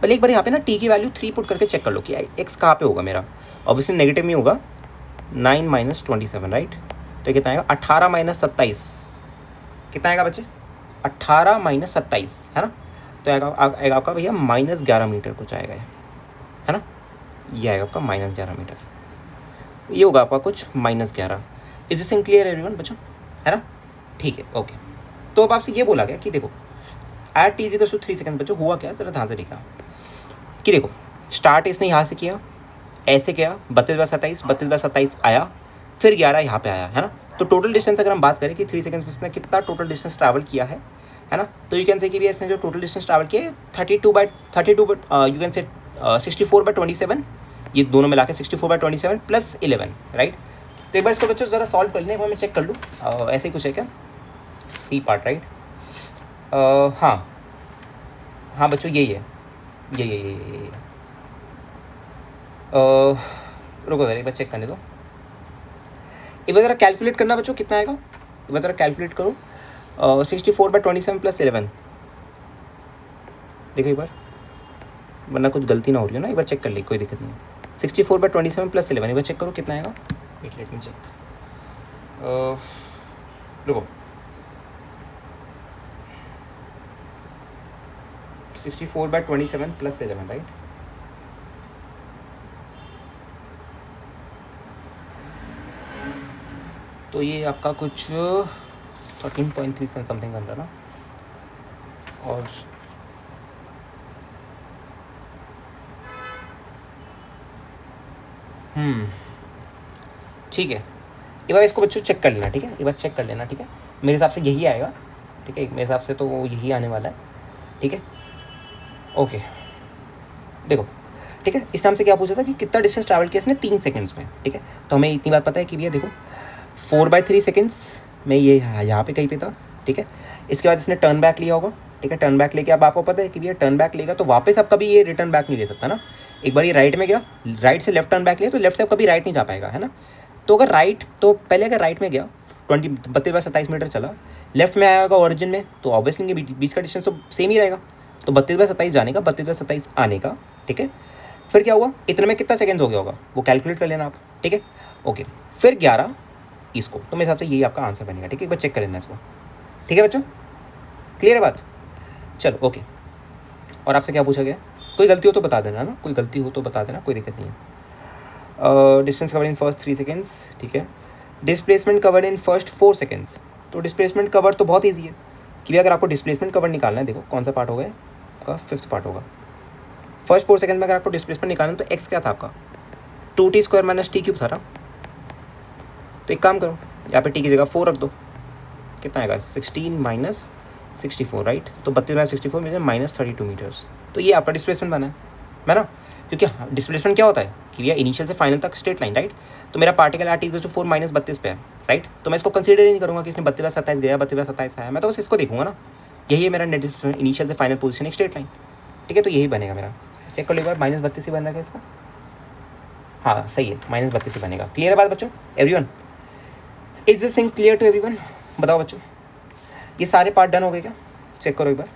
पहले एक बार यहाँ पे ना t की वैल्यू 3 पुट करके चेक कर लो कि x कहाँ पे होगा मेरा. ऑब्वियसली नेगेटिव में होगा, 9 - 27 राइट. तो कितना आएगा 18 - 27. कितना आएगा बच्चे 18 - 27 है ना. तो आएगा आपका भैया -11 मीटर कुछ आएगा है ना. ये आएगा आपका -11 मीटर. ये होगा आपका कुछ -11. Is this in clear everyone बच्चों, है ना. ठीक है, ओके. तो अब आपसे ये बोला गया कि देखो एट t=3 सेकंड. बच्चों हुआ क्या, जरा ध्यान से देखना कि देखो स्टार्ट इसने यहाँ से किया, ऐसे किया, 32/27, 32/27 आया, फिर 11 यहाँ पे आया है ना. तो टोटल डिस्टेंस अगर हम बात करें कि 3 सेकंड्स में इसने कितना टोटल डिस्टेंस ट्रैवल किया है ना, तो यू कैन से कि भी इसने जो टोटल डिस्टेंस ट्रैवल किया है 32 यू कैन से 64/27. ये दोनों मिला के 64/27 + 11 राइट. तो एक बार इसको बच्चों ज़रा सॉल्व कर लें, एक बार मैं चेक कर लूँ. ऐसे ही कुछ है क्या, सी पार्ट राइट. हाँ हाँ बच्चों यही है, ये रुको जरा एक बार चेक करने दो. एक बार ज़रा कैलकुलेट करना बच्चों कितना आएगा. एक बार ज़रा कैलकुलेट करो. 64/27 + 11. देखो एक बार, वरना कुछ गलती ना हो रही है ना. एक बार चेक कर ले, कोई दिक्कत नहीं है. 64/27 + 11 एक बार चेक करो कितना आएगा. Wait let me check. रुको, 64/27 + 11 राइट. तो ये आपका कुछ 13.3 समथिंग बन रहा ना. और ठीक है, एक बार इसको बच्चों चेक कर लेना. ठीक है, एक बार चेक कर लेना. ठीक है, मेरे हिसाब से यही आएगा. ठीक है, मेरे हिसाब से तो यही आने वाला है. ठीक है, ओके. देखो ठीक है, इस नाम से क्या पूछा था कि कितना डिस्टेंस ट्रैवल किया इसने 3 सेकंड्स में. ठीक है, तो हमें इतनी बात पता है कि भैया देखो 4/3 सेकंड्स में ये यहाँ पे कहीं पे था. ठीक है, इसके बाद इसने टर्न बैक लिया होगा. ठीक है, टर्न बैक लेके अब आपको पता है कि भैया टर्न बैक लेगा तो वापस अब कभी ये रिटर्न बैक नहीं ले सकता ना. एक बार ये राइट में गया, राइट से लेफ्ट टर्न बैक लिया तो लेफ्ट से अब कभी राइट नहीं जा पाएगा है ना. तो अगर राइट, तो पहले अगर राइट में गया 32/27 मीटर चला, लेफ्ट में आएगा ओरिजिन में, तो ऑब्वियसली इनके बीच का डिस्टेंस तो सेम ही रहेगा. तो 32/27 जाने का, 32/27 आने का. ठीक है, फिर क्या हुआ, इतने में कितना सेकंड्स हो गया होगा वो कैलकुलेट कर लेना आप. ठीक है, ओके. फिर 11 इसको, तो मेरे हिसाब से यही आपका आंसर बनेगा. ठीक है, एक बार चेक कर लेना इसको. ठीक है बच्चों, क्लियर है बात. चलो ओके. और आपसे क्या पूछा गया, कोई गलती हो तो बता देना ना, कोई गलती हो तो बता देना, कोई दिक्कत नहीं है. Distance covered in first 3 seconds. ठीक है, displacement covered in first 4 seconds. तो डिस्प्लेसमेंट कवर तो बहुत ईजी है कि अगर आपको डिस्प्लेसमेंट कवर निकालना है, देखो कौन सा पार्ट होगा, आपका 5th पार्ट होगा. फर्स्ट 4 सेकंड में अगर आपको डिस्प्लेसमेंट निकालना है तो एक्स क्या था आपका 2t² - t³ था ना. तो एक काम करो, यहाँ पे टी की जगह 4 रख दो. कितना आएगा 16 - 64 राइट. तो 32/64 में -32 मीटर्स. तो ये आपका डिस्प्लेसमेंट बना है ना. क्योंकि डिस्प्लेसमेंट क्या होता है कि भैया इनिशियल से फाइनल तक स्ट्रेट लाइन राइट. तो मेरा पार्टिकल एट t=4 - 32 पे है राइट. तो मैं इसको कंसीडर ही नहीं करूँगा कि इसने 32/27 गया, 32/27 आया. मैं तो बस इसको देखूंगा ना. यही है मेरा इनिशियल से फाइनल पोजीशन, एक स्ट्रेट लाइन. ठीक है, तो यही बनेगा मेरा. चेक कर लो एक बार, -32 ही बन रहा है इसका. हाँ सही है, -32 ही बनेगा. क्लियर है बात बच्चों, everyone. Is this thing clear to everyone. बताओ बच्चों, ये सारे पार्ट डन हो गए क्या, चेक करो एक बार.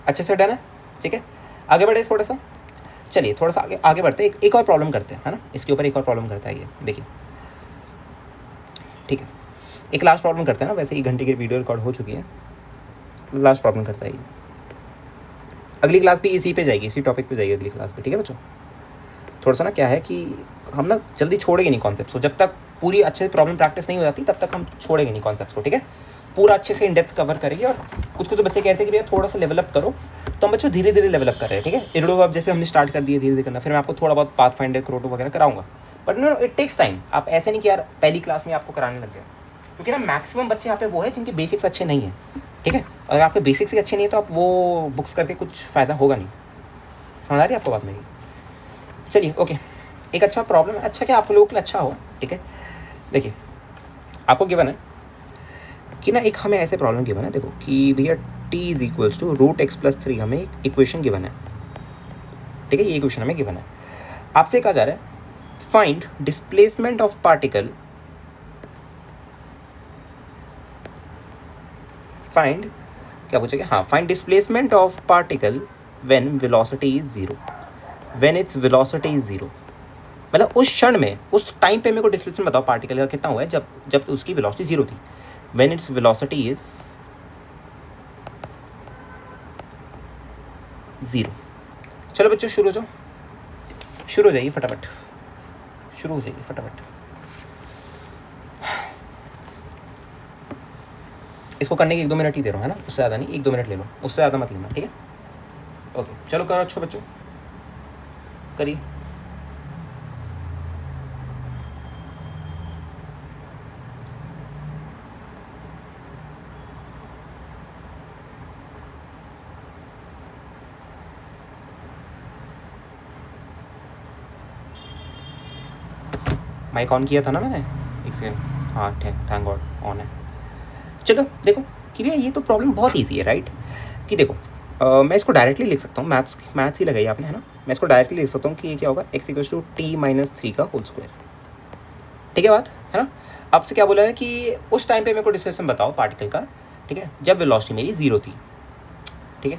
अच्छे से डन है. ठीक है, आगे बढ़े थोड़ा सा. चलिए थोड़ा सा आगे बढ़ते हैं. एक और प्रॉब्लम करते हैं है ना, इसके ऊपर एक और प्रॉब्लम करता है ये. देखिए ठीक है, एक लास्ट प्रॉब्लम करते हैं ना. वैसे 1 घंटे की वीडियो रिकॉर्ड हो चुकी है. लास्ट प्रॉब्लम करता है ये. अगली क्लास भी इसी पे जाएगी, इसी टॉपिक पे जाएगी अगली क्लास पे. ठीक है बच्चों, थोड़ा सा ना क्या है कि हम ना जल्दी छोड़ेंगे नहीं कॉन्सेप्ट. सो जब तक पूरी अच्छे से प्रॉब्लम प्रैक्टिस नहीं हो जाती तब तक हम छोड़ेंगे नहीं कॉन्सेप्ट को, ठीक है। पूरा अच्छे से इन डेप्थ कवर करेंगे। और कुछ कुछ बच्चे कहते हैं कि भैया थोड़ा सा लेवलअप करो, तो हम बच्चों धीरे धीरे लेवलअप कर रहे हैं, ठीक है। इरोडो अब जैसे हमने स्टार्ट कर दिए धीरे धीरे करना, फिर मैं आपको थोड़ा बहुत पाथ फाइंडर क्रोटो वगैरह कराऊंगा, but no it takes time. आप ऐसे नहीं कि यार पहली क्लास में आपको कराने लग गए, क्योंकि ना मैक्सिमम बच्चे यहाँ पे वो है जिनके बेसिक्स अच्छे नहीं हैं, ठीक है। अगर आपके बेसिक्स ही अच्छे नहीं है तो आप वो बुक्स करके कुछ फ़ायदा होगा नहीं। समझ आ रही है आपको बात मेरी? चलिए ओके, एक अच्छा प्रॉब्लम है, अच्छा क्या आप लोगों के लिए अच्छा हो, ठीक है। देखिए आपको गिवन है कि ना एक हमें ऐसे प्रॉब्लम गिवन है, देखो कि भैया t is equals to √x+3 हमें एक इक्वेशन गिवन है, ठीक है। ये इक्वेशन हमें गिवन है, आपसे कहा जा रहा है find displacement of particle, find क्या पूछेगा, हाँ find displacement of particle when velocity is 0, when its velocity is 0, मतलब उस क्षण में उस टाइम पे मेरे को डिस्प्लेसमेंट बताओ पार्टिकल का कितना हुआ है जब जब उसकी वेलोसिटी 0 थी, व्हेन इट्स वेलोसिटी इज 0। चलो बच्चों शुरू हो जाओ, शुरू हो जाइए फटाफट, शुरू हो जाइए फटाफट। इसको करने के 1-2 मिनट ही दे रहा हूँ, है ना, उससे ज़्यादा नहीं, 1-2 मिनट ले लो, उससे ज़्यादा मत लेना, ठीक है। ओके चलो करो अच्छो बच्चों, करिए। माइक ऑन किया था ना मैंने, एक सेकेंड, हाँ थैंक गॉड ऑन है। चलो देखो कि भैया ये तो प्रॉब्लम बहुत ईजी है, राइट। कि देखो मैं इसको डायरेक्टली लिख सकता हूँ, मैथ्स ही लगाई आपने, है ना। मैं इसको डायरेक्टली लिख सकता हूँ कि ये क्या होगा, x = t - 3 होल स्क्वायर, ठीक है बात, है ना। आपसे क्या बोला है कि उस टाइम पे मेरे को डिस्प्लेसमेंट बताओ पार्टिकल का, ठीक है, जब वेलोसिटी मेरी 0 थी, ठीक है।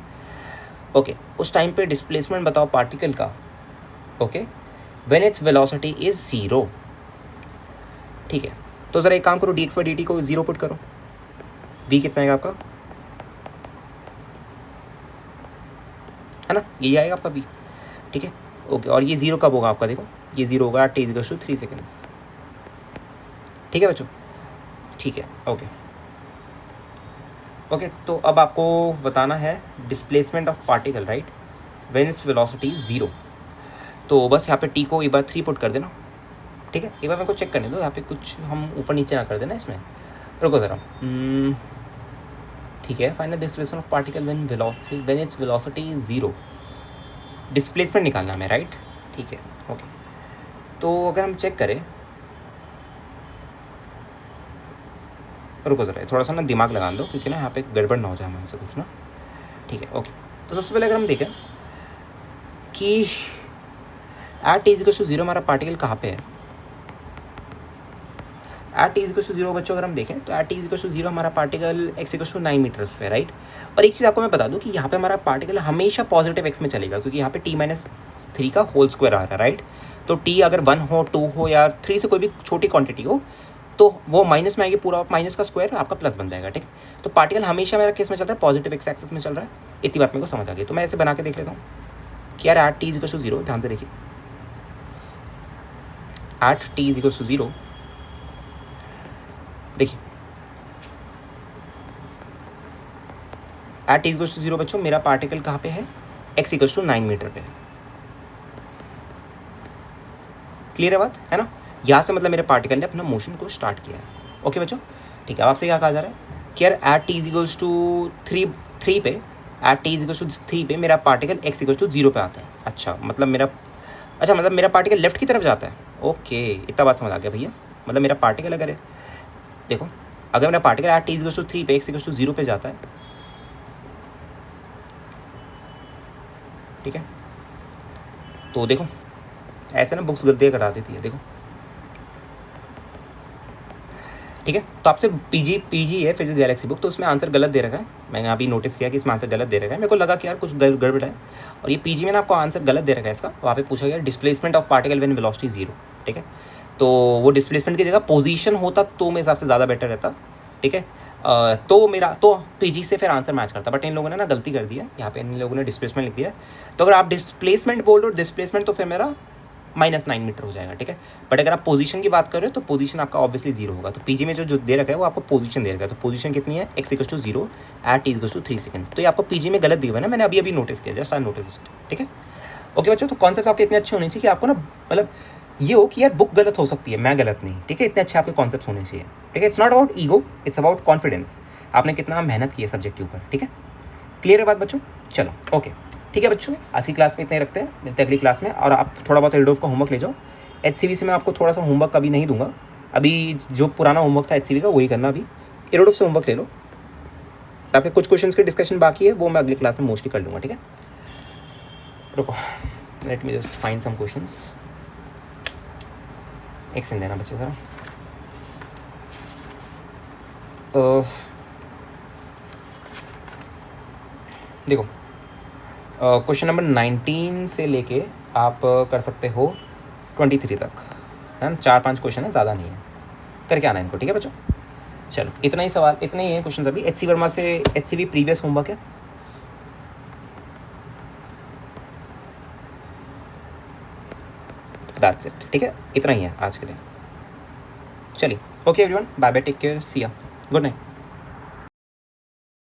ओके उस टाइम पे डिस्प्लेसमेंट बताओ पार्टिकल का, okay, when its velocity is 0, ठीक है। तो ज़रा एक काम करो, dx/dt को 0 पुट करो, v कितना आएगा आपका, है ना, यही आएगा आपका v, ठीक है। ओके और ये 0 कब होगा आपका, देखो ये 0 होगा t = 3 सेकेंड्स, ठीक है बच्चों, ठीक है। ओके ओके तो अब आपको बताना है displacement of particle, right, when its velocity 0। तो बस यहाँ पे t को एक बार 3 पुट कर देना, ठीक है। एक बार मेरे को चेक करने दो, यहाँ पे कुछ हम ऊपर नीचे ना कर देना इसमें, रुको ज़रा, ठीक है। Final displacement of particle when its velocity 0, displacement निकालना हमें, राइट, ठीक है। ओके तो अगर हम चेक करें, रुको ज़रा थोड़ा सा ना दिमाग लगा दो, क्योंकि ना यहाँ पे गड़बड़ ना हो जाए हमारे से कुछ ना, ठीक है। ओके तो सबसे पहले अगर हम देखें कि एट t = 0 हमारा पार्टिकल कहाँ पे है, एट t = 0 बच्चों अगर हम देखें तो एट t = 0 हमारा पार्टिकल x = 9 मीटर पे, राइट। और एक चीज़ आपको मैं बता दूं कि यहाँ पे हमारा पार्टिकल हमेशा पॉजिटिव x में चलेगा, क्योंकि यहाँ पे t - 3 होल स्क्वायर आ रहा है, राइट। तो t अगर 1 हो, 2 हो या 3 से कोई भी छोटी क्वांटिटी हो तो वो माइनस में आएगी, पूरा माइनस का स्क्वायर आपका प्लस बन जाएगा, ठीक। तो पार्टिकल हमेशा मेरा केस में चल रहा है पॉजिटिव x एक्सिस में चल रहा है, इतनी बात मेरे को समझ आ गई। तो मैं ऐसे बना के देख लेता हूँ कि यार एट t = 0, ध्यान से देखिए, एट t = 0 देखिए, एट t = 0 बच्चों मेरा पार्टिकल कहाँ पे है, x = 9 मीटर पे, क्लियर है बात, है ना। यहाँ से मतलब मेरे पार्टिकल ने अपना मोशन को स्टार्ट किया है, ओके बच्चों, ठीक है। अब आपसे क्या कहा जा रहा है कि यार एट t = 3 पे, एट t = 3 पे मेरा पार्टिकल x = 0 पे आता है, अच्छा मतलब मेरा पार्टिकल लेफ्ट की तरफ जाता है, ओके इतना बात समझ आ गया भैया। मतलब मेरा पार्टिकल अगर देखो, अगर मेरा पार्टिकल एट t = 3 पे x = 0 पे जाता है, ठीक है, तो देखो ऐसे ना बुक्स गलतियाँ करा देती है, देखो ठीक है। तो आपसे पीजी है फिजिक्स गैलेक्सी बुक, तो उसमें आंसर गलत दे रखा है, मैंने अभी नोटिस किया कि इसमें आंसर गलत दे रखा है, मेरे को लगा कि यार कुछ गड़बड़ है, और ये पीजी में ना आपको आंसर गलत दे रखा है इसका। वहाँ पे पूछा गया displacement of particle when velocity 0, ठीक है। तो वो डिस्प्लेसमेंट की जगह पोजीशन होता तो मेरे हिसाब से ज़्यादा बेटर रहता, ठीक है। तो पीजी से फिर आंसर मैच करता, बट इन लोगों ने ना गलती कर दी है, यहाँ पे इन लोगों ने डिस्प्लेसमेंट लिख दिया है। तो अगर आप डिस्प्लेसमेंट बोल रहे हो, डिस्प्लेसमेंट तो फिर मेरा -9 मीटर हो जाएगा, ठीक है। बट अगर आप पोजीशन की बात कर रहे हो तो पोजीशन आपका ऑब्वियसली 0 होगा। तो पीजी में जो दे रखा है वो आपको पोजीशन दे रखा है। तो पोजीशन कितनी है, x = 0 एट t = 3 सेकंड्स। तो ये आपको पीजी में गलत दिया हुआ है ना, मैंने अभी नोटिस किया, जस्ट आई नोटिस, ठीक है। ओके बच्चों, तो कॉन्सेप्ट आपके इतने अच्छे होने चाहिए कि आपको ना मतलब ये हो कि यार बुक गलत हो सकती है, मैं गलत नहीं, ठीक है। इतने अच्छे आपके कॉन्सेप्ट होने चाहिए, ठीक है। It's not about ego, it's about confidence. आपने कितना मेहनत की है सब्जेक्ट के ऊपर, ठीक है। क्लियर है बात बच्चों? चलो ओके, ठीक है बच्चों, आज की क्लास में इतने रखते हैं, मिलते हैं अगली क्लास में। और आप थोड़ा बहुत एडोफ का होमवर्क ले जाओ। HCV से मैं आपको थोड़ा सा होमवर्क अभी नहीं दूंगा, अभी जो पुराना होमवर्क था HCV का वही करना। अभी एडोफ से होमवर्क ले लो। आपके कुछ क्वेश्चंस की डिस्कशन बाकी है, वो मैं अगली क्लास में मोस्टली कर लूँगा, ठीक है। रुको, let me just find some questions. एक सेकंड देना बच्चे ज़रा। देखो, क्वेश्चन नंबर 19 से लेके आप कर सकते हो 23 तक, है ना। 4-5 क्वेश्चन है, ज़्यादा नहीं है, करके आना इनको, ठीक है बच्चों। चलो इतना ही सवाल, इतने ही है क्वेश्चन अभी। HC वर्मा से HCV प्रीवियस होमवर्क है। दैट्स इट, ठीक है, इतना ही है आज के लिए। चलिए okay everyone, bye bye, take care, see ya, good night.